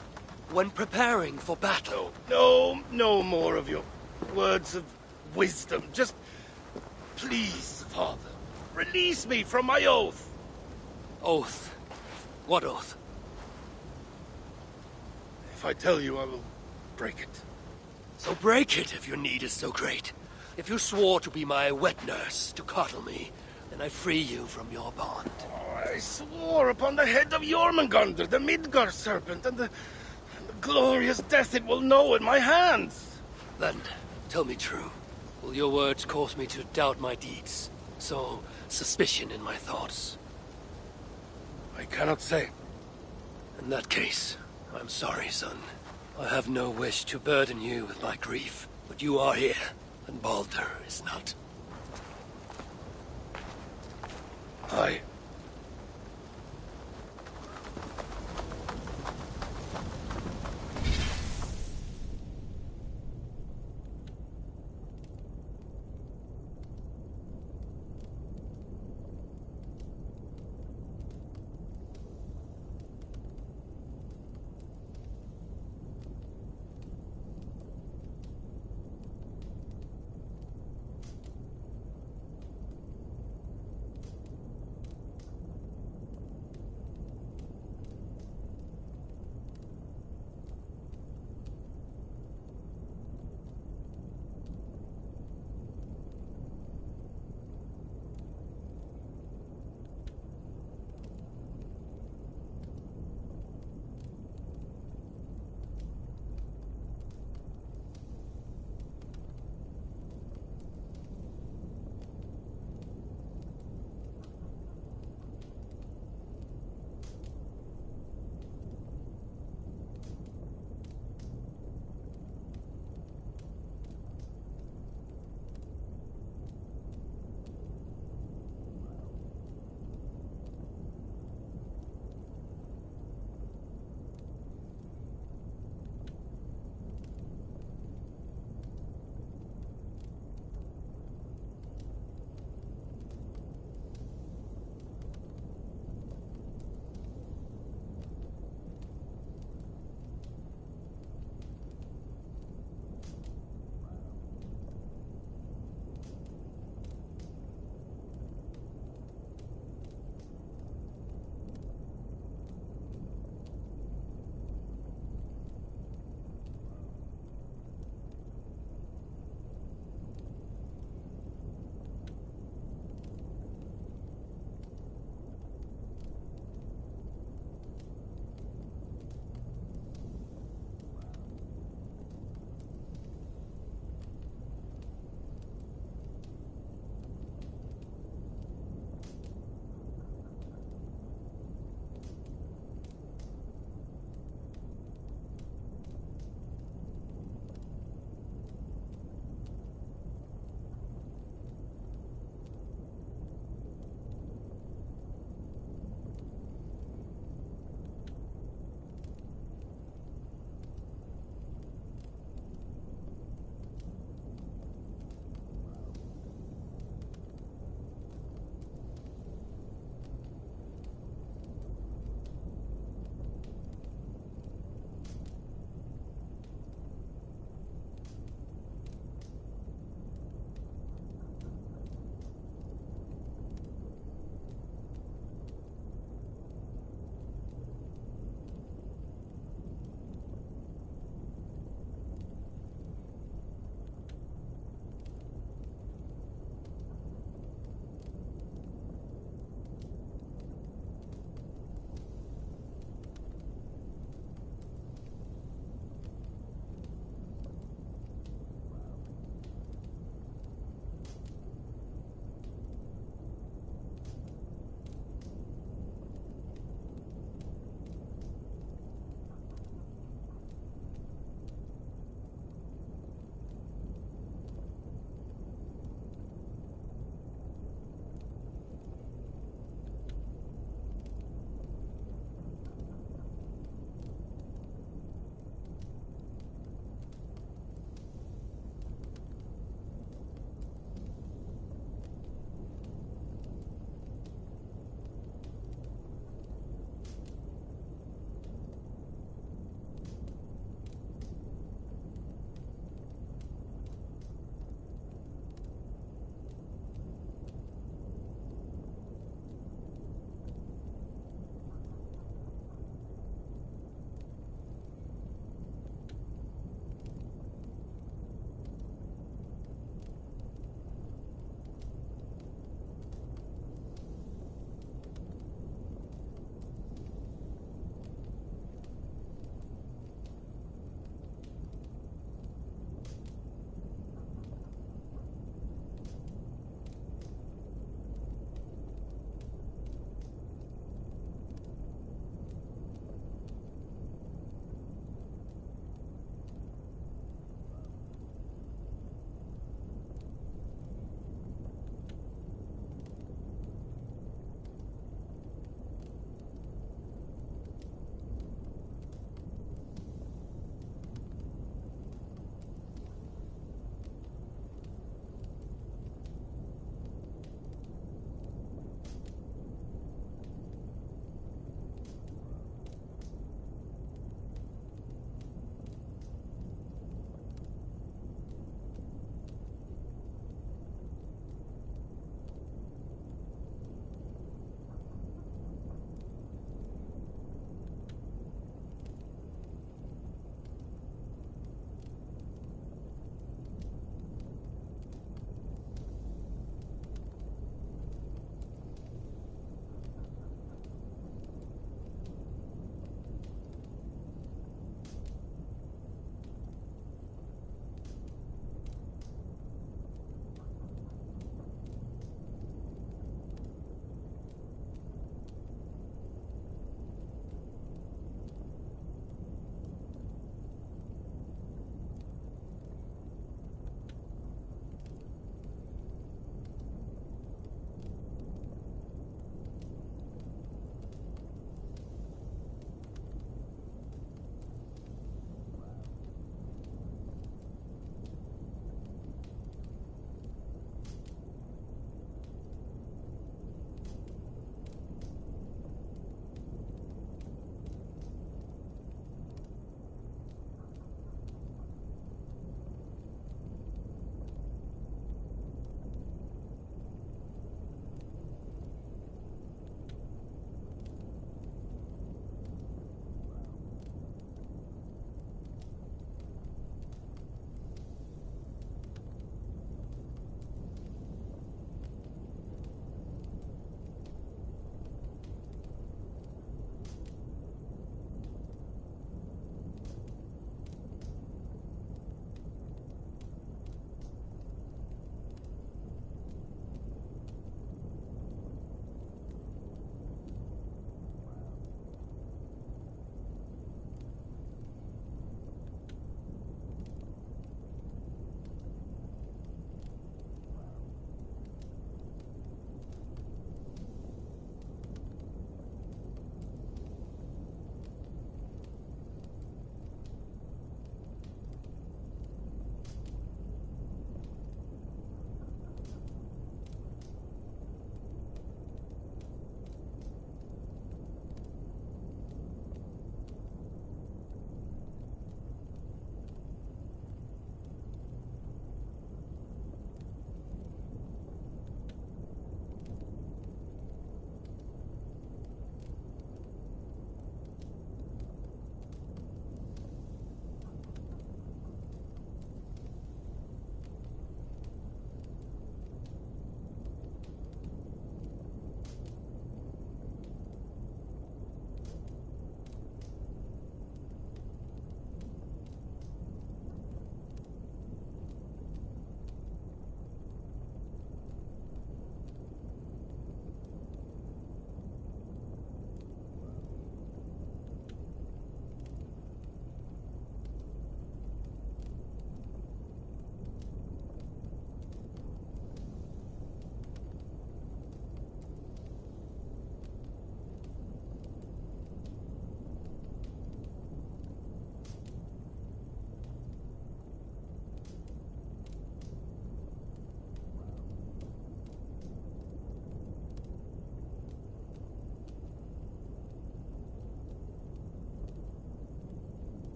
When preparing for battle. No more of your words of wisdom. Just, please, Father, release me from my oath. Oath? What oath? If I tell you, I will break it. So break it if your need is so great. If you swore to be my wet nurse, to coddle me, then I free you from your bond. Oh, I swore upon the head of Jormungandr, the Midgard serpent, and the glorious death it will know in my hands. Then, tell me true. Will your words cause me to doubt my deeds? Sow suspicion in my thoughts? I cannot say. In that case, I'm sorry, son. I have no wish to burden you with my grief, but you are here, and Baldur is not. Aye.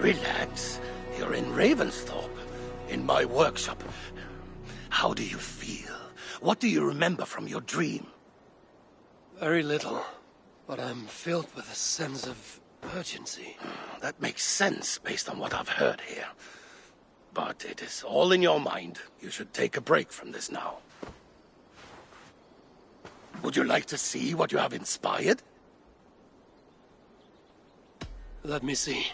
Relax. You're in Ravensthorpe, in my workshop. How do you feel? What do you remember from your dream? Very little, but I'm filled with a sense of urgency. That makes sense based on what I've heard here. But it is all in your mind. You should take a break from this now. Would you like to see what you have inspired? Let me see.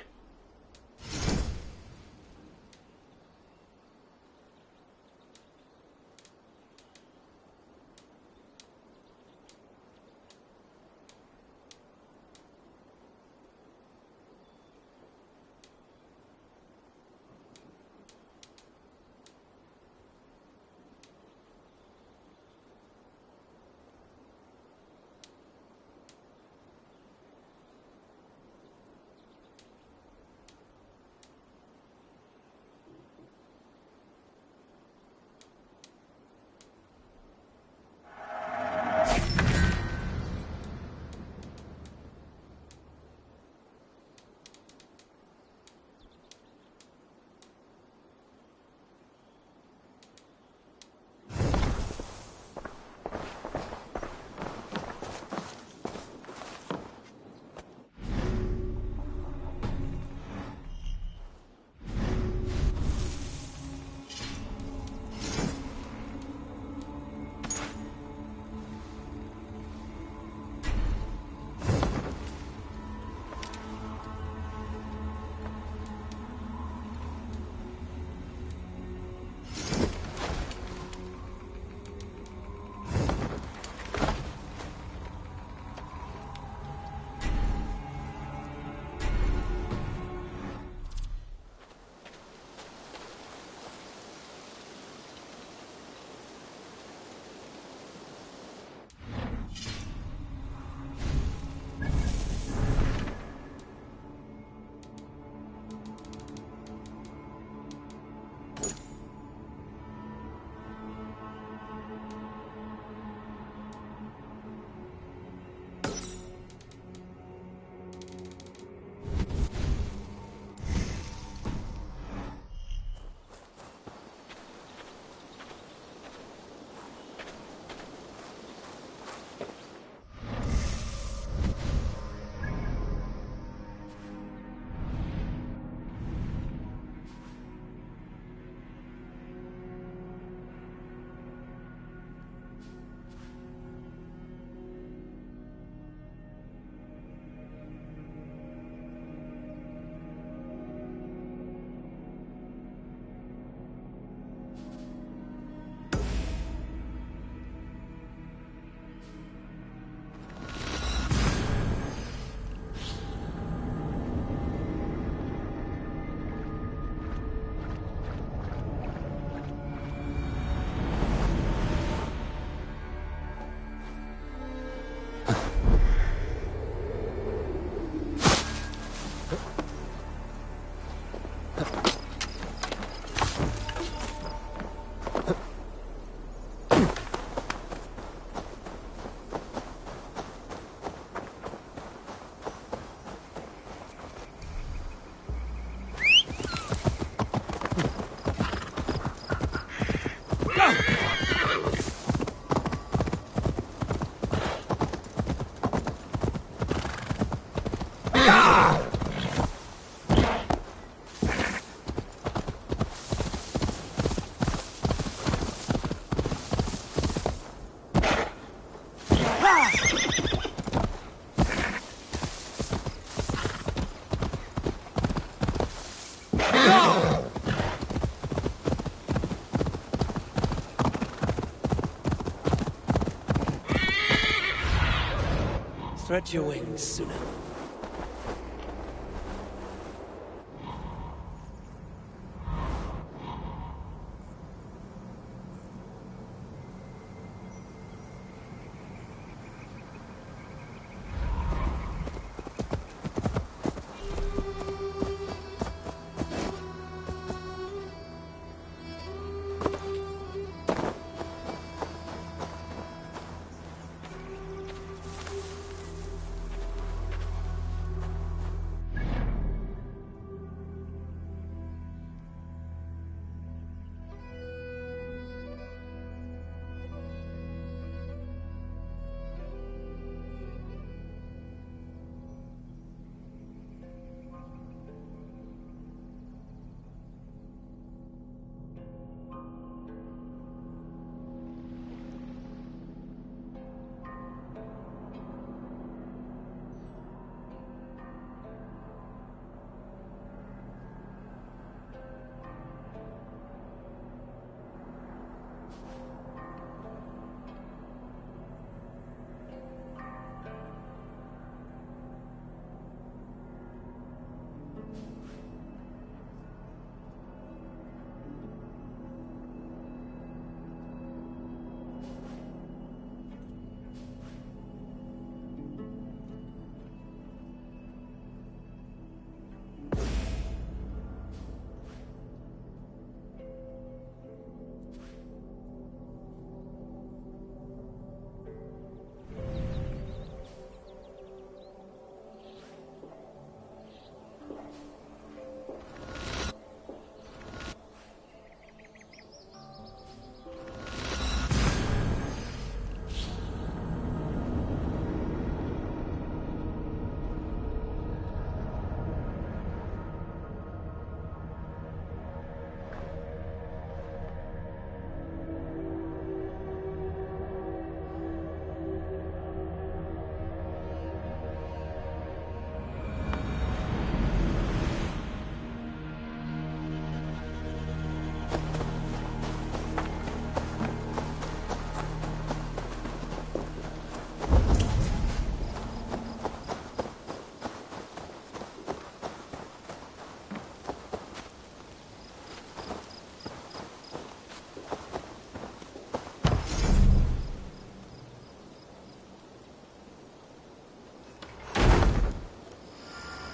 Spread your wings, Suna.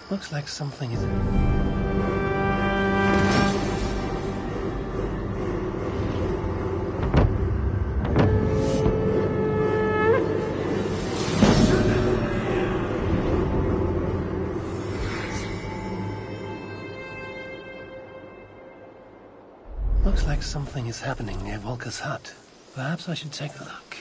Looks like something is... Looks like something is happening near Volker's hut. Perhaps I should take a look.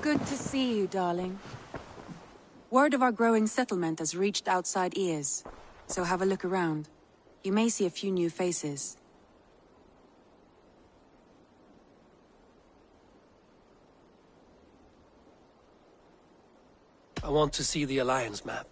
Good to see you, darling. Word of our growing settlement has reached outside ears, so have a look around. You may see a few new faces. I want to see the Alliance map.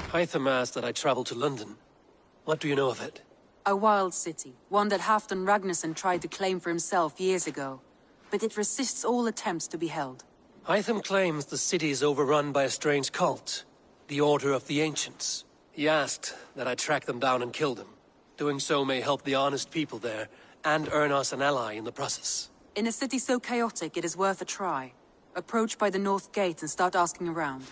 Hytham asked that I travel to London. What do you know of it? A wild city, one that Halfdan Ragnarsson tried to claim for himself years ago, but it resists all attempts to be held. Hytham claims the city is overrun by a strange cult, the Order of the Ancients. He asked that I track them down and kill them. Doing so may help the honest people there, and earn us an ally in the process. In a city so chaotic, it is worth a try. Approach by the North Gate and start asking around.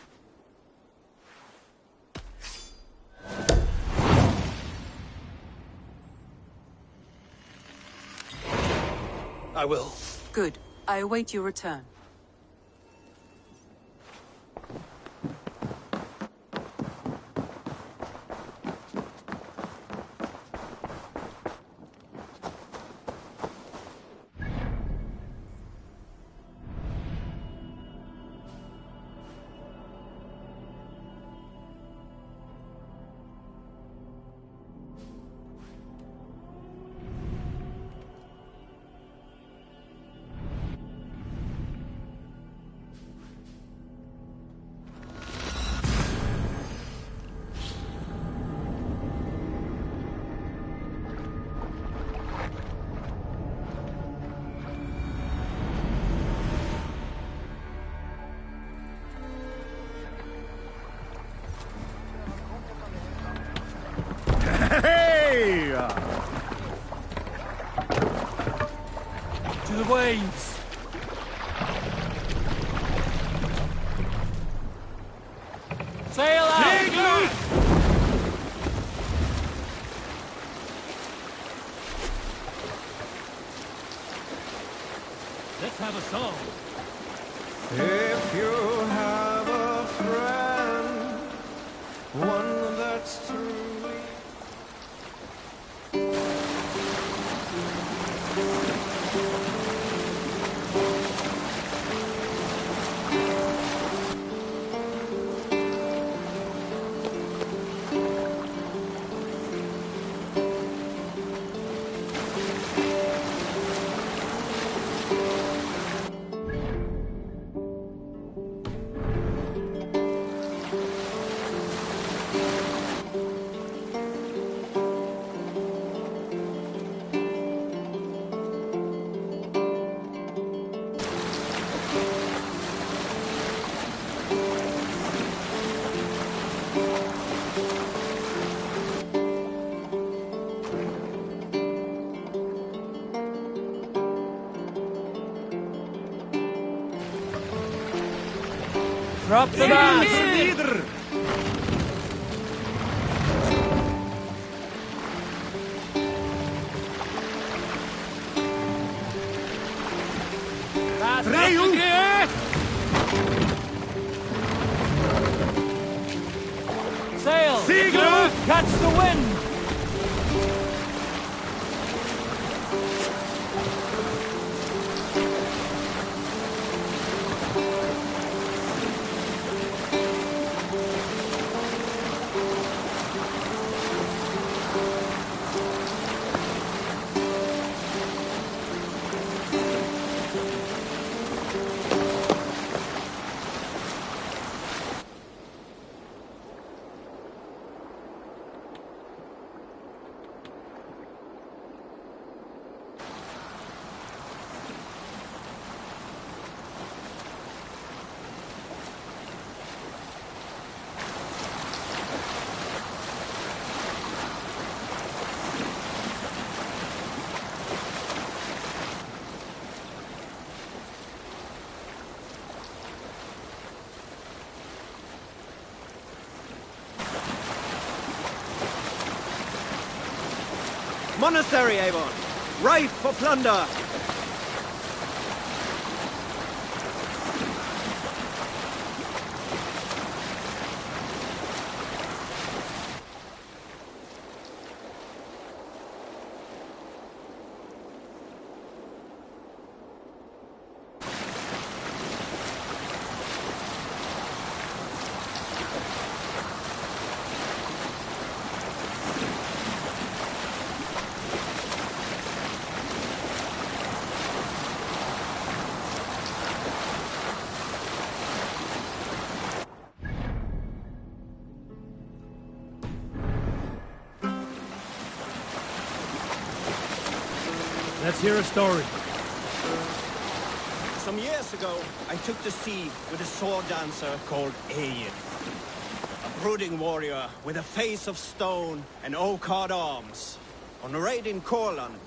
I will. Good. I await your return. Hey! To the waves! Sail out! Let's have a song. If you have a friend, one that's truly... Drop the mast! Sail! Seagull! Catch the wind! monastery, Avon. Ripe for plunder. Let's hear a story. Some years ago, I took the sea with a sword dancer called Egil. A brooding warrior with a face of stone and oak-hard arms. On a raid in Courland,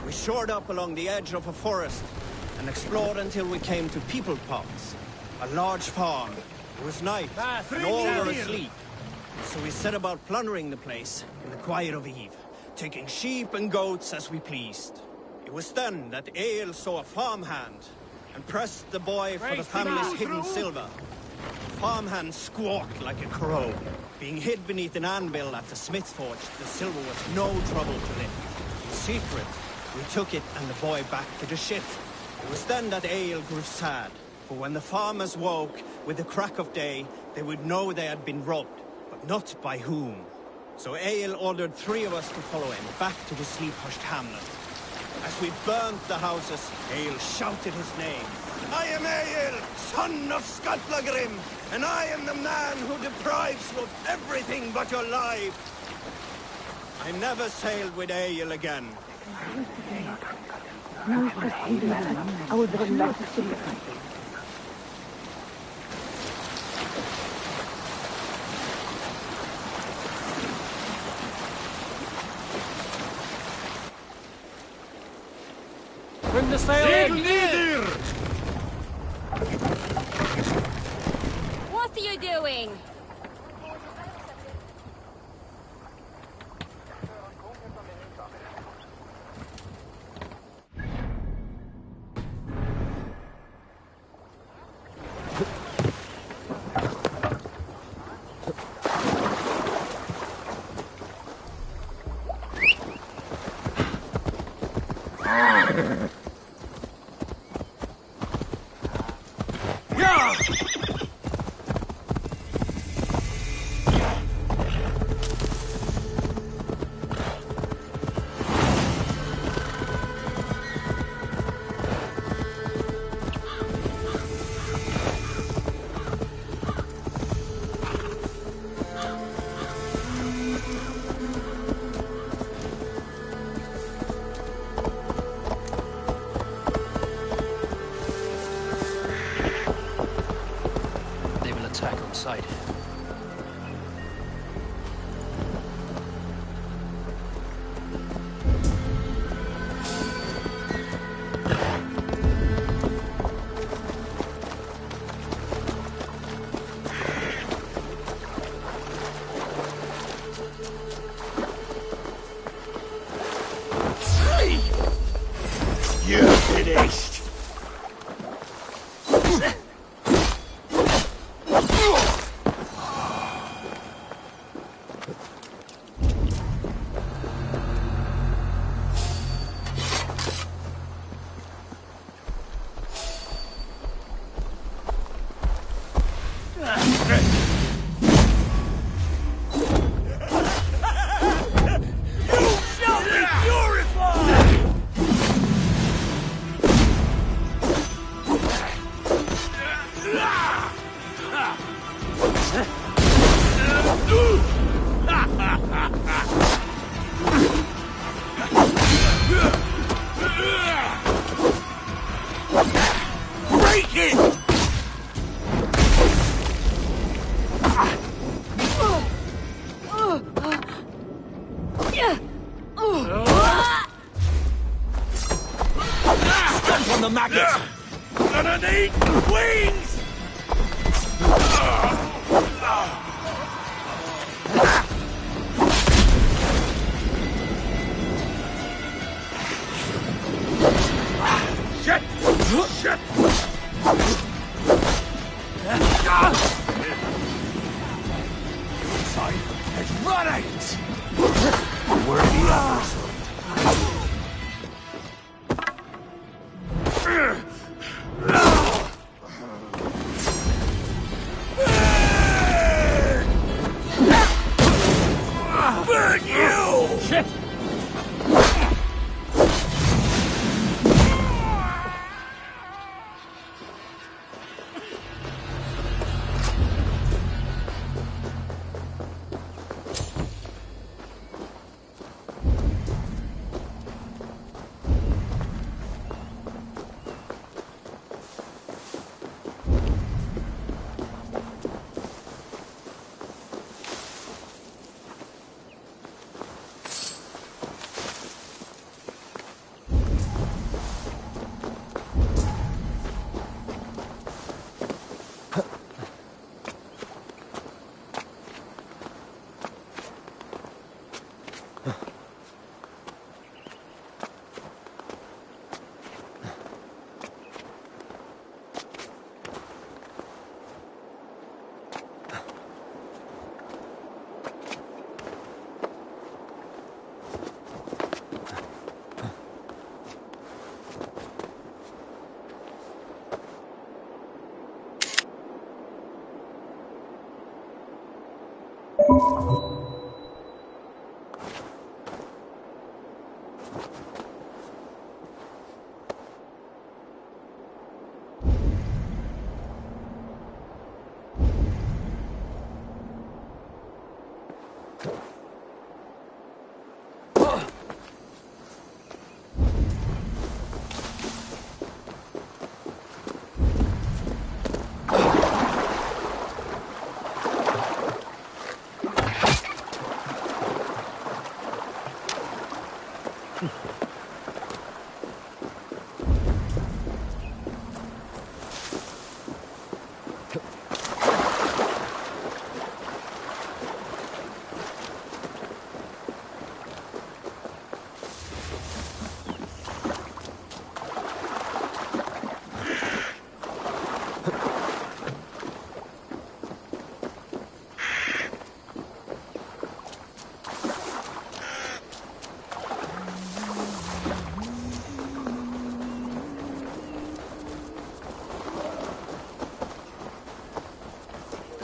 we shored up along the edge of a forest and explored until we came to People Pots, a large farm. It was night, and all were asleep. So we set about plundering the place in the quiet of eve, taking sheep and goats as we pleased. It was then that Egil saw a farmhand and pressed the boy for the family's hidden silver. The farmhand squawked like a crow. Being hid beneath an anvil at the smith's forge, the silver was no trouble to lift. In secret, we took it and the boy back to the ship. It was then that Egil grew sad, for when the farmers woke with the crack of day, they would know they had been robbed, but not by whom. So Egil ordered 3 of us to follow him back to the sleep-hushed hamlet. As we burnt the houses, Egil shouted his name. I am Egil, son of Skatlagrim, and I am the man who deprives you of everything but your life. I never sailed with Egil again. Bring the sail in! What are you doing? Run it! Worthy others. Burn you! Shit!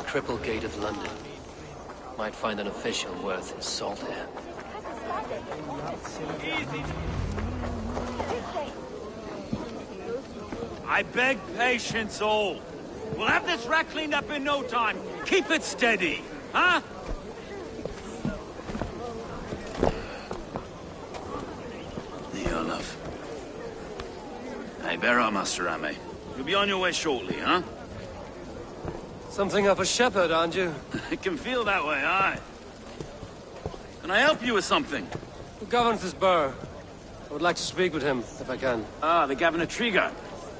Triple Gate of London. Might find an official worth his salt here. I beg patience, all. We'll have this wreck cleaned up in no time. Keep it steady, huh? Niolaf. Hey, bear up, Master Ame. You'll be on your way shortly, huh? Something of a shepherd, aren't you? It can feel that way, aye. Can I help you with something? Who governs this burr? I would like to speak with him, if I can. Ah, the Governor Trigger.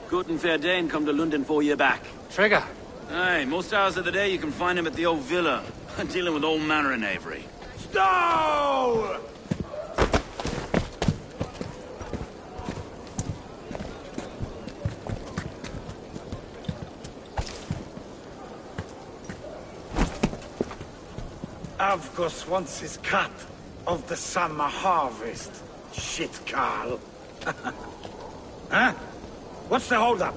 Good and fair Dane come to London 4 year back. Trigger? Aye, most hours of the day you can find him at the old villa, dealing with all manner of knavery. Stow! Avgos wants his cut of the summer harvest. Shit, Carl. Huh? What's the holdup?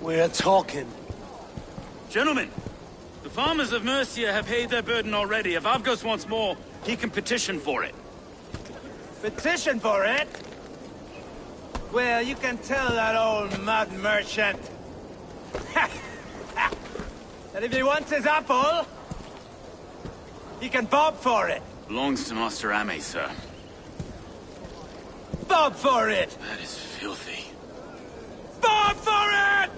We're talking. Gentlemen, the farmers of Mercia have paid their burden already. If Avgos wants more, he can petition for it. Petition for it? Well, you can tell that old mud merchant that if he wants his apple, he can bob for it. Belongs to Master Ame, sir. Bob for it! That is filthy. Bob for it!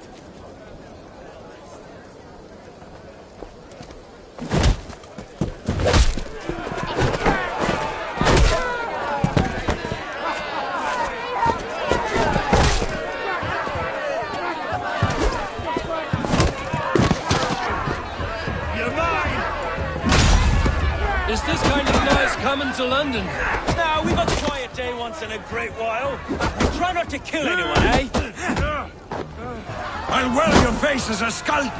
Is this kind of noise coming to London? Now, we've a quiet day once in a great while. Try not to kill anyone, eh? I'll weld your face as a skull.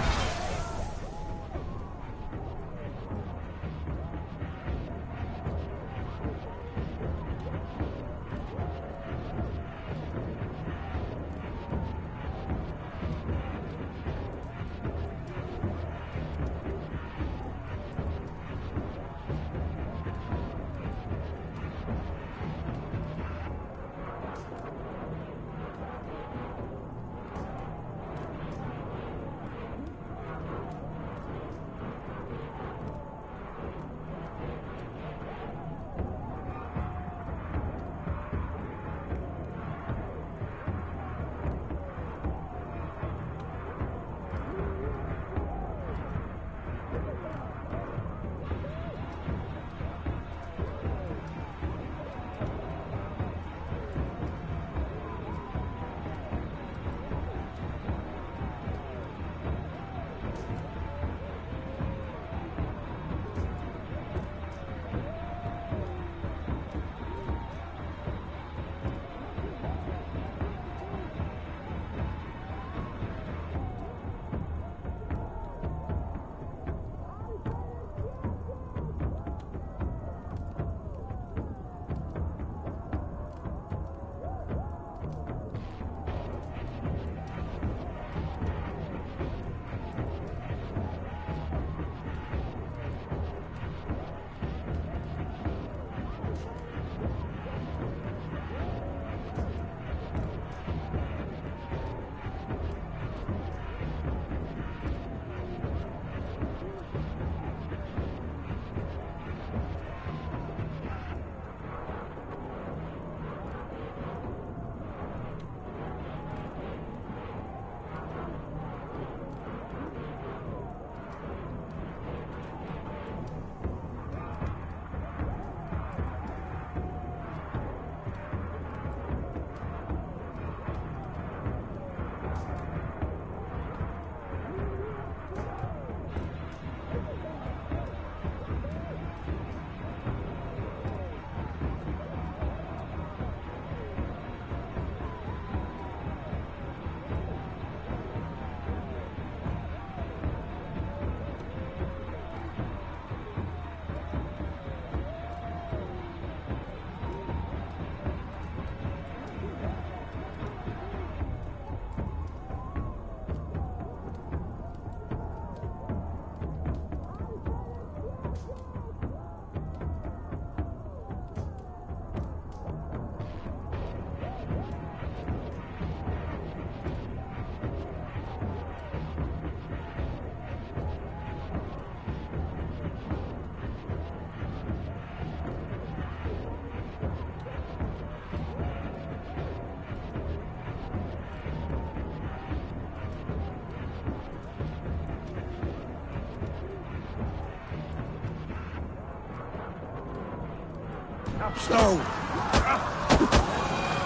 Stone!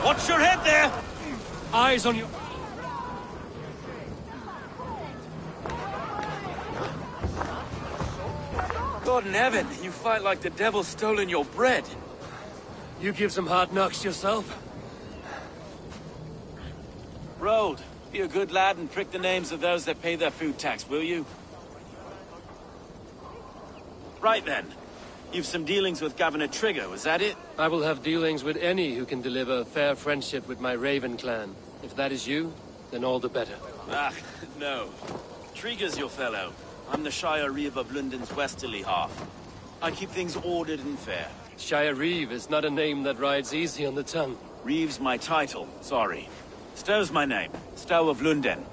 Watch your head there! Eyes on your... God in heaven, you fight like the devil's stolen your bread. You give some hard knocks yourself? Road, be a good lad and prick the names of those that pay their food tax, will you? Right then. You've some dealings with Governor Trigger, was that it? I will have dealings with any who can deliver fair friendship with my Raven clan. If that is you, then all the better. Ah, no. Trigger's your fellow. I'm the Shire Reeve of London's westerly half. I keep things ordered and fair. Shire Reeve is not a name that rides easy on the tongue. Reeve's my title, sorry. Stow's my name. Stow of London.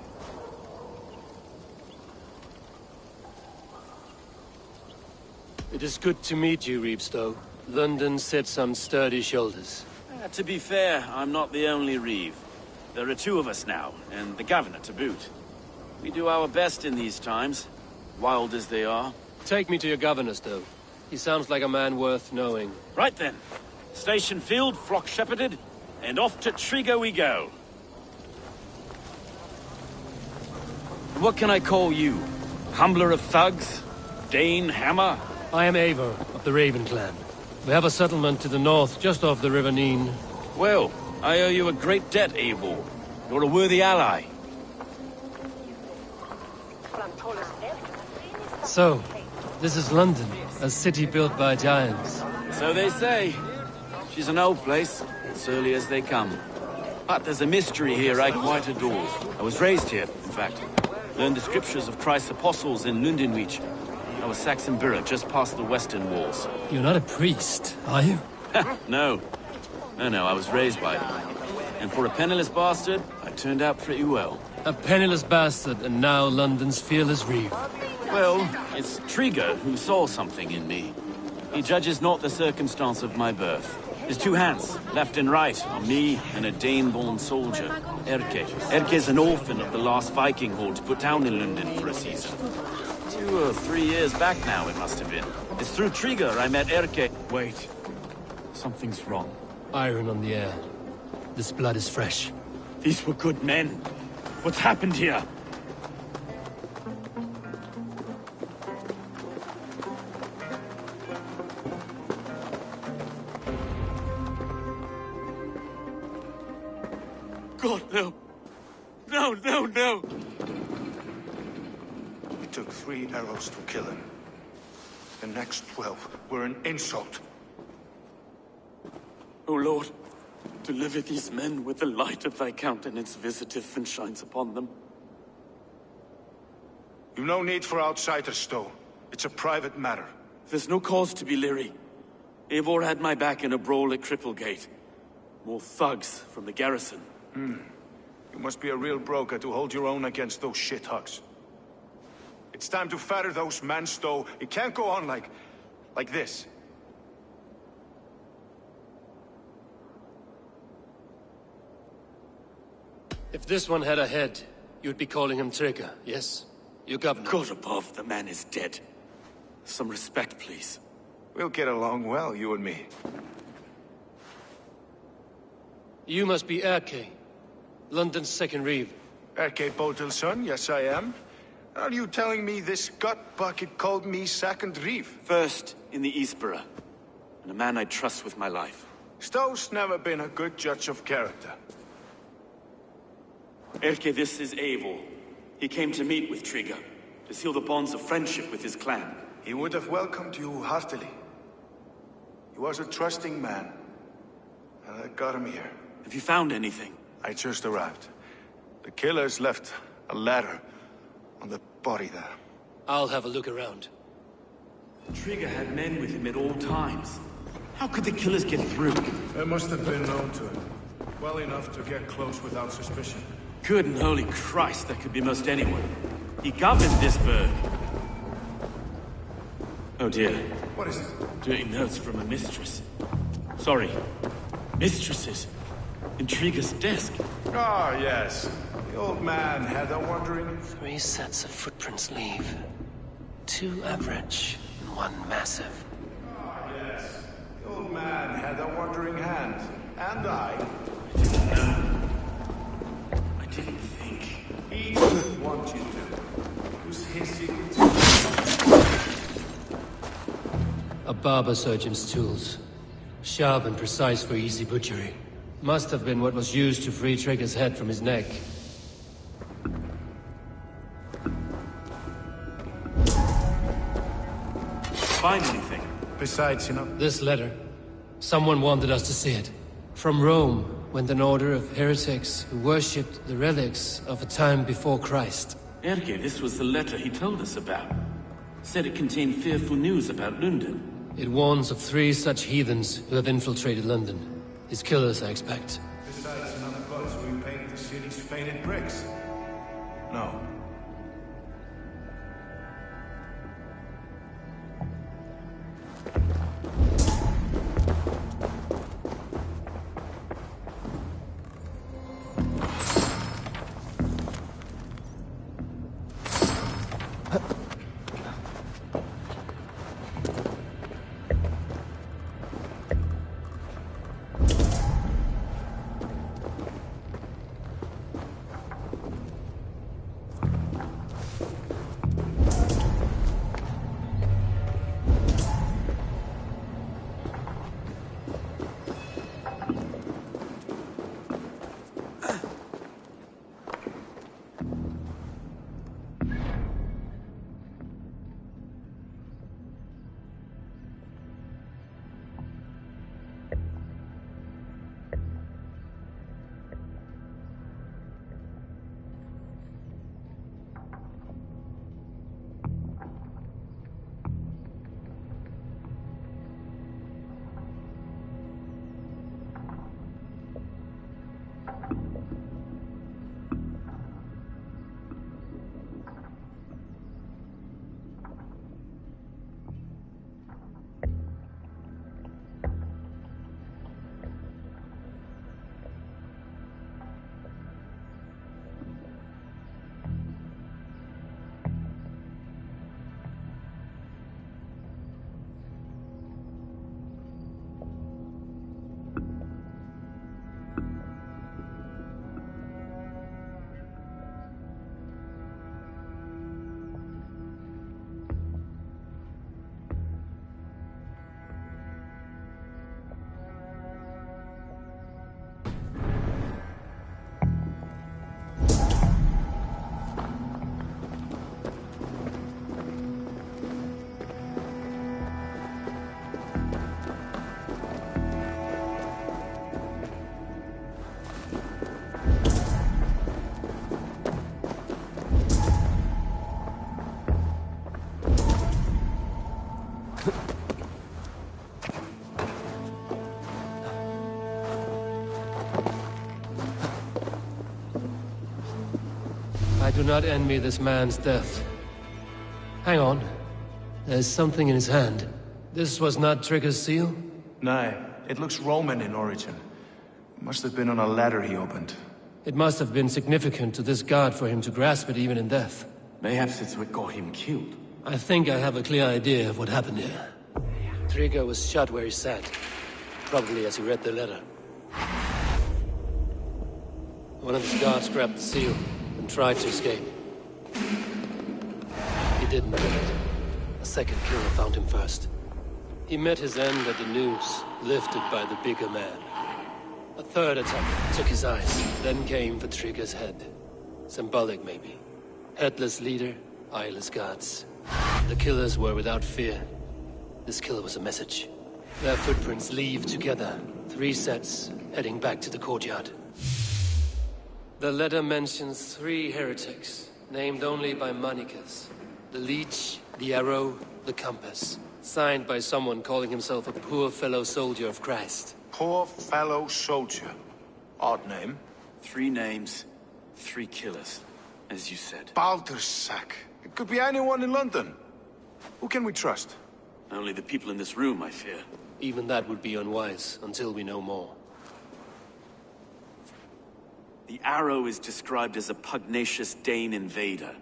It is good to meet you, Reeve Stow. London sits on sturdy shoulders. To be fair, I'm not the only Reeve. There are two of us now, and the Governor to boot. We do our best in these times, wild as they are. Take me to your Governor, Stow. He sounds like a man worth knowing. Right then. Station filled, flock shepherded, and off to Trigger we go. What can I call you? Humbler of thugs? Dane Hammer? I am Eivor, of the Raven clan. We have a settlement to the north, just off the River Neen. Well, I owe you a great debt, Eivor. You're a worthy ally. So, this is London, a city built by giants. So they say. She's an old place, as early as they come. But there's a mystery here I quite adore. I was raised here, in fact. Learned the scriptures of Christ's apostles in Lundenreach. I was Saxon Borough, just past the western walls. You're not a priest, are you? No. No, I was raised by them. And for a penniless bastard, I turned out pretty well. A penniless bastard, and now London's fearless Reeve. Well, it's Trigger who saw something in me. He judges not the circumstance of my birth. His two hands, left and right, on me and a Dane-born soldier, Erke. Erke's an orphan of the last Viking horde put down in London for a season. 2 or 3 years back now, it must have been. It's through Trigger I met Erke. Wait. Something's wrong. Iron on the air. This blood is fresh. These were good men. What's happened here? God, no. No. It took 3 arrows to kill him. The next 12 were an insult. O Lord, deliver these men with the light of thy countenance visiteth and shines upon them. You've no need for outsiders, Stow. It's a private matter. There's no cause to be leery. Eivor had my back in a brawl at Cripplegate. More thugs from the garrison. You must be a real broker to hold your own against those shithugs. It's time to fetter those men, Stow. It can't go on like this. If this one had a head, you'd be calling him Trigger, yes? Your governor. God above, the man is dead. Some respect, please. We'll get along well, you and me. You must be Erke, London's second Reeve. Erke Botel's son, yes I am. Are you telling me this gut bucket called me second Reeve? First in the Eastborough, and a man I trust with my life. Stow's never been a good judge of character. Erke, this is Eivor. He came to meet with Trigger, to seal the bonds of friendship with his clan. He would have welcomed you heartily. He was a trusting man, and I got him here. Have you found anything? I just arrived. The killers left a ladder on the body there. I'll have a look around. Trigger had men with him at all times. How could the killers get through? They must have been known to him. Well enough to get close without suspicion. Good and holy Christ, that could be most anyone. He governed this burg. Oh dear. What is it? Dirty notes from a mistress. Sorry. Mistresses. In Trigger's desk. Ah, yes. The old man had a wandering... 3 sets of footprints leave. 2 average, and 1 massive. Ah, yes. The old man had had a wandering hand. And I didn't think. He didn't want you to. It was his secret. A barber surgeon's tools. Sharp and precise for easy butchery. Must have been what was used to free Trigger's head from his neck. Find anything? Besides, This letter. Someone wanted us to see it. From Rome went an order of heretics who worshipped the relics of a time before Christ. Erke, this was the letter he told us about. Said it contained fearful news about London. It warns of 3 such heathens who have infiltrated London. His killers, I expect. Besides, another gods who repaint the city's faded bricks. No. I do not envy this man's death. Hang on. There's something in his hand. This was not Trigger's seal? Nay, it looks Roman in origin. Must have been on a ladder he opened. It must have been significant to this god for him to grasp it even in death. Mayhaps it's what got him killed. I think I have a clear idea of what happened here. Trigger was shot where he sat. Probably as he read the letter. One of his guards grabbed the seal and tried to escape. He didn't get it. A second killer found him first. He met his end at the noose, lifted by the bigger man. A third attacker took his eyes, then came for Trigger's head. Symbolic, maybe. Headless leader, eyeless guards. The killers were without fear. This kill was a message. Their footprints leave together. 3 sets, heading back to the courtyard. The letter mentions 3 heretics, named only by Manicus. The Leech, the Arrow, the Compass. Signed by someone calling himself a poor fellow soldier of Christ. Poor fellow soldier. Odd name. 3 names, 3 killers, as you said. Baldersack. It could be anyone in London. Who can we trust? Only the people in this room, I fear. Even that would be unwise, until we know more. The Arrow is described as a pugnacious Dane invader.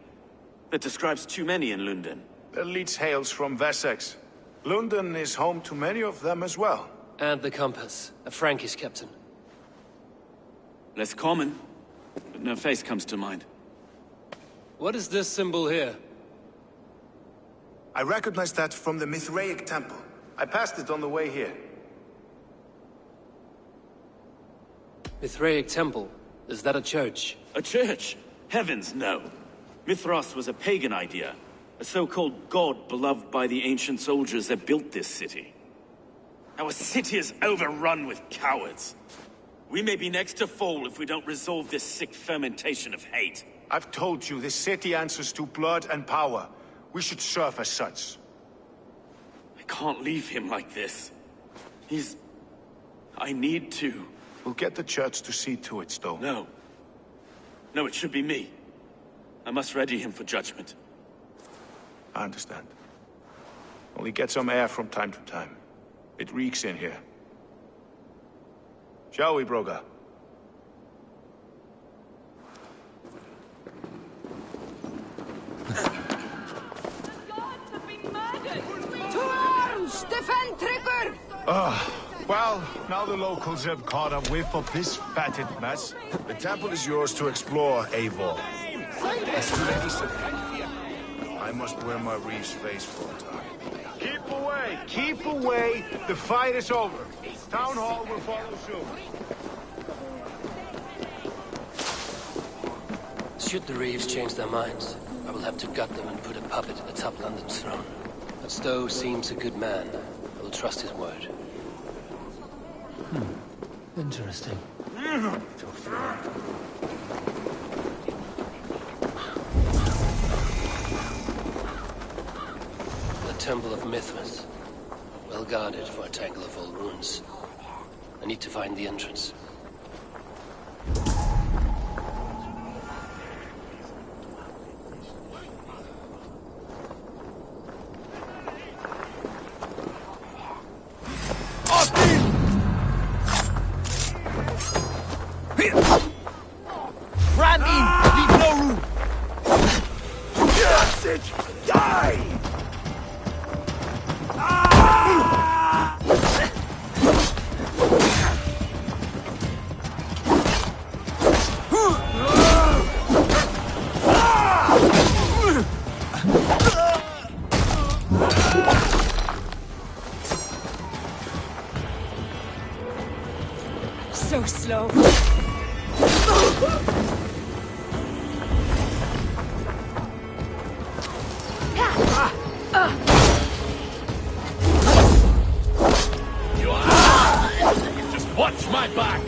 That describes too many in London. The Leech hails from Wessex. London is home to many of them as well. And the compass. A Frankish captain. Less common, but no face comes to mind. What is this symbol here? I recognize that from the Mithraic temple. I passed it on the way here. Mithraic temple? Is that a church? A church? Heavens, no. Mithras was a pagan idea. A so-called god beloved by the ancient soldiers that built this city. Our city is overrun with cowards. We may be next to fall if we don't resolve this sick fermentation of hate. I've told you, this city answers to blood and power. We should serve as such. I can't leave him like this. I need to. We'll get the church to see to it, Stowe. No. No, it should be me. I must ready him for judgment. I understand. Only get some air from time to time. It reeks in here. Shall we, Broga? To arms! Defend Trigger! Well, now the locals have caught a whiff of this fatted mess. The temple is yours to explore, Eivor. I must wear my Reeve's face for a time. Keep away! Keep away! The fight is over. Town Hall will follow soon. Should the Reeves change their minds, I will have to gut them and put a puppet atop London's throne. But Stowe seems a good man. I will trust his word. Interesting. The Temple of Mithras. Well guarded for a tangle of old ruins. I need to find the entrance. Ram in! Leave no room! Sausage! Die! So slow. Just watch my back!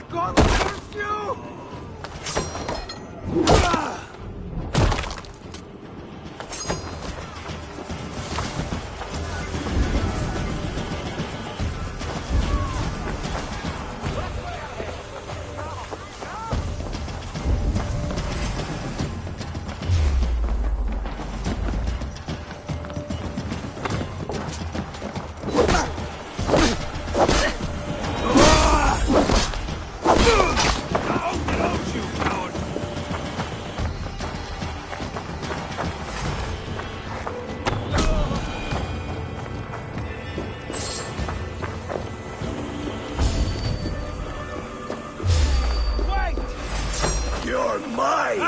God curse you! You're mine!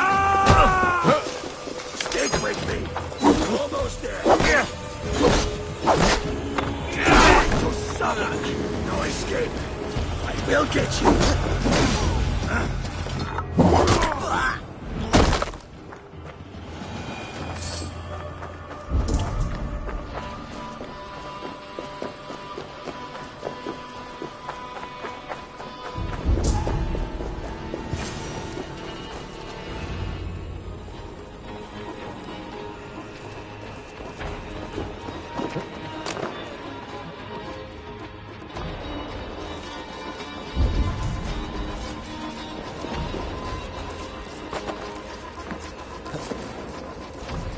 Stick with me! Almost there! You son of... No escape! I will get you!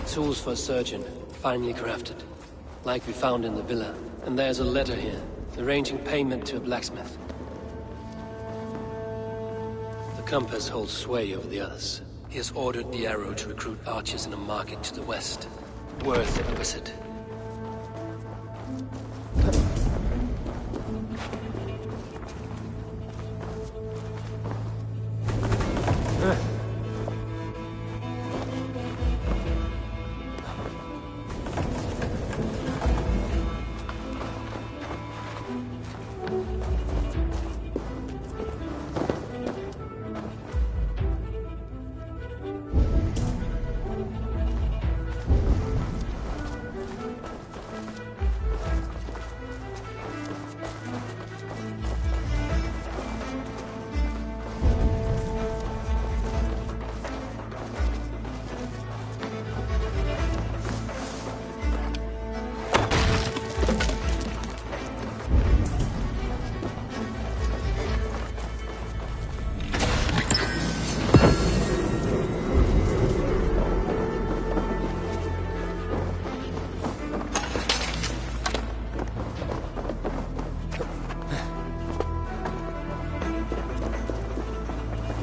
Tools for a surgeon, finely crafted. Like we found in the villa. And there's a letter here, arranging payment to a blacksmith. The compass holds sway over the others. He has ordered the Arrow to recruit archers in a market to the west. Worth a visit.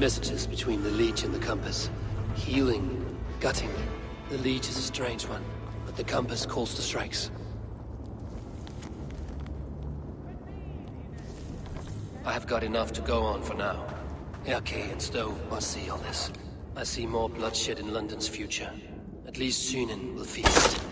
Messages between the Leech and the Compass. Healing, gutting. The Leech is a strange one, but the Compass calls to strikes. I have got enough to go on for now. Erke and Stowe must see all this. I see more bloodshed in London's future. At least Sunan will feast.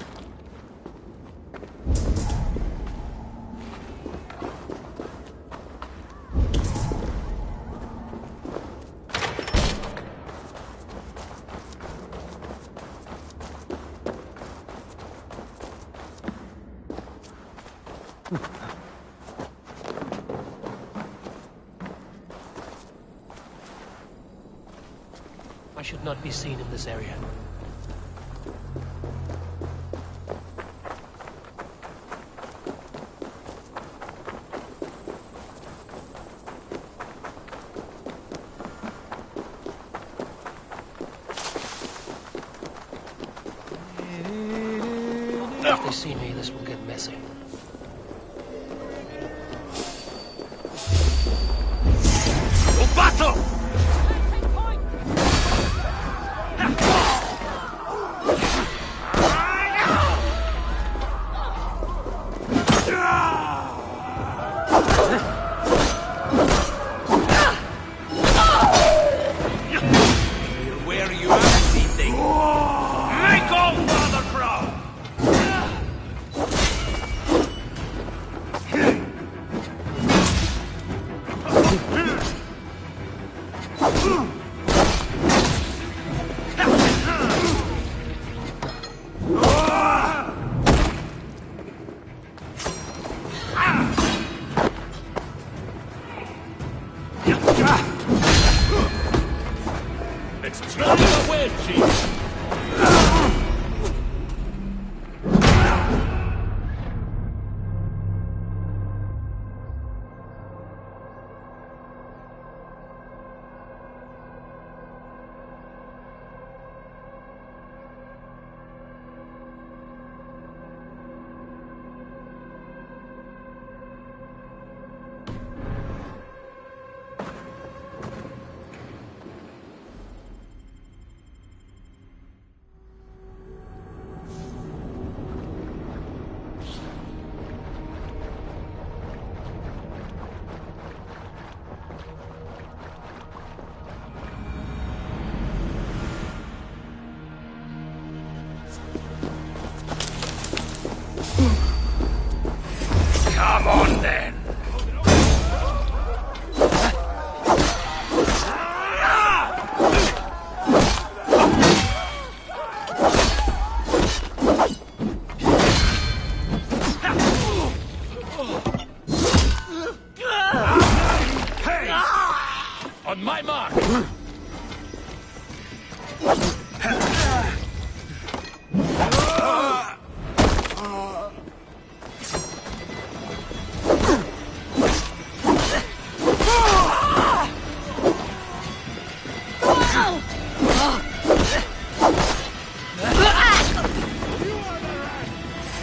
I should not be seen in this area. If they see me, this will get messy. Battle! Where are you at, these things? Make all father proud! Let's try the wedge, Chief! Come on, then! Hey! On my mark!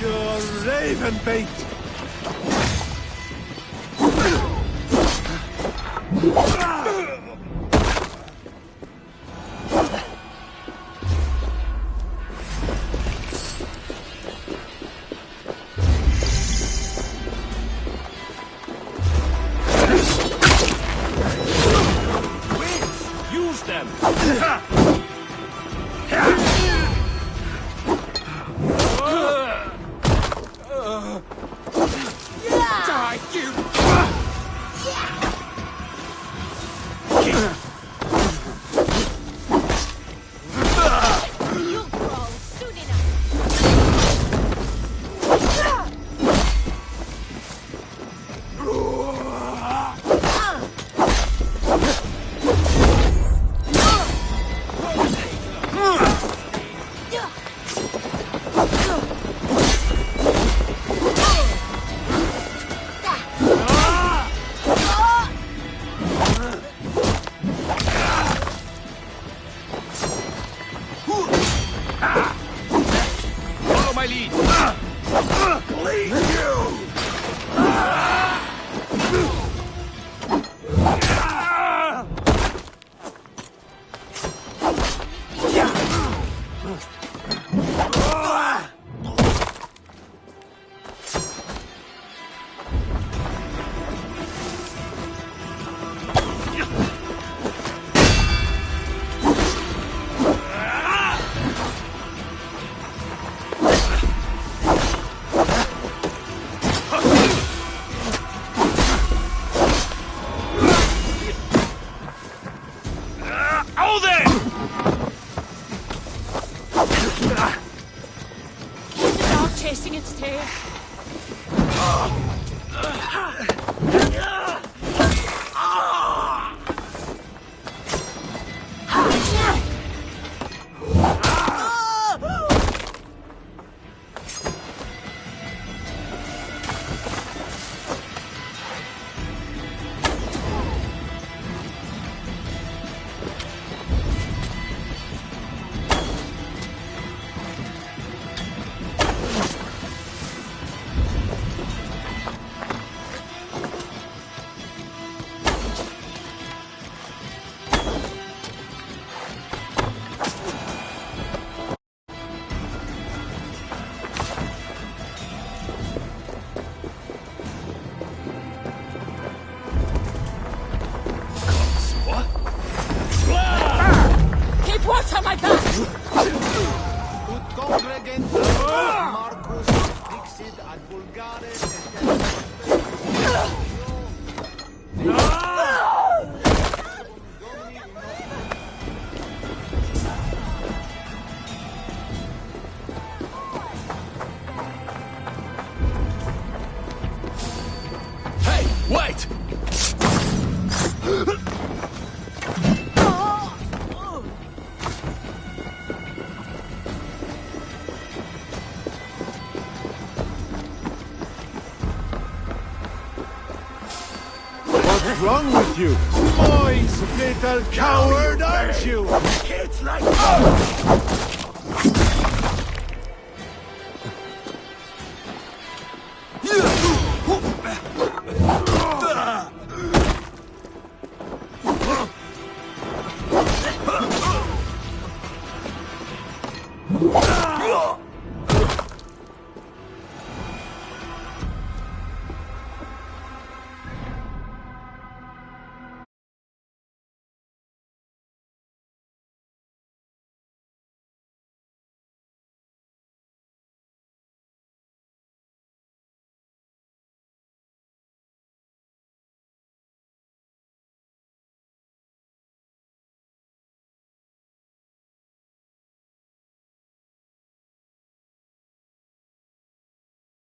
You're raven bait! them! Die, you! You'll grow soon enough. Follow my lead! Lead you! Oh there! Is the dog chasing its tail? Keep watch on my back! Ut congregent Marcus dixit ad vulgare Hey, wait! What's wrong with you? Boys, little coward, aren't you? Kids like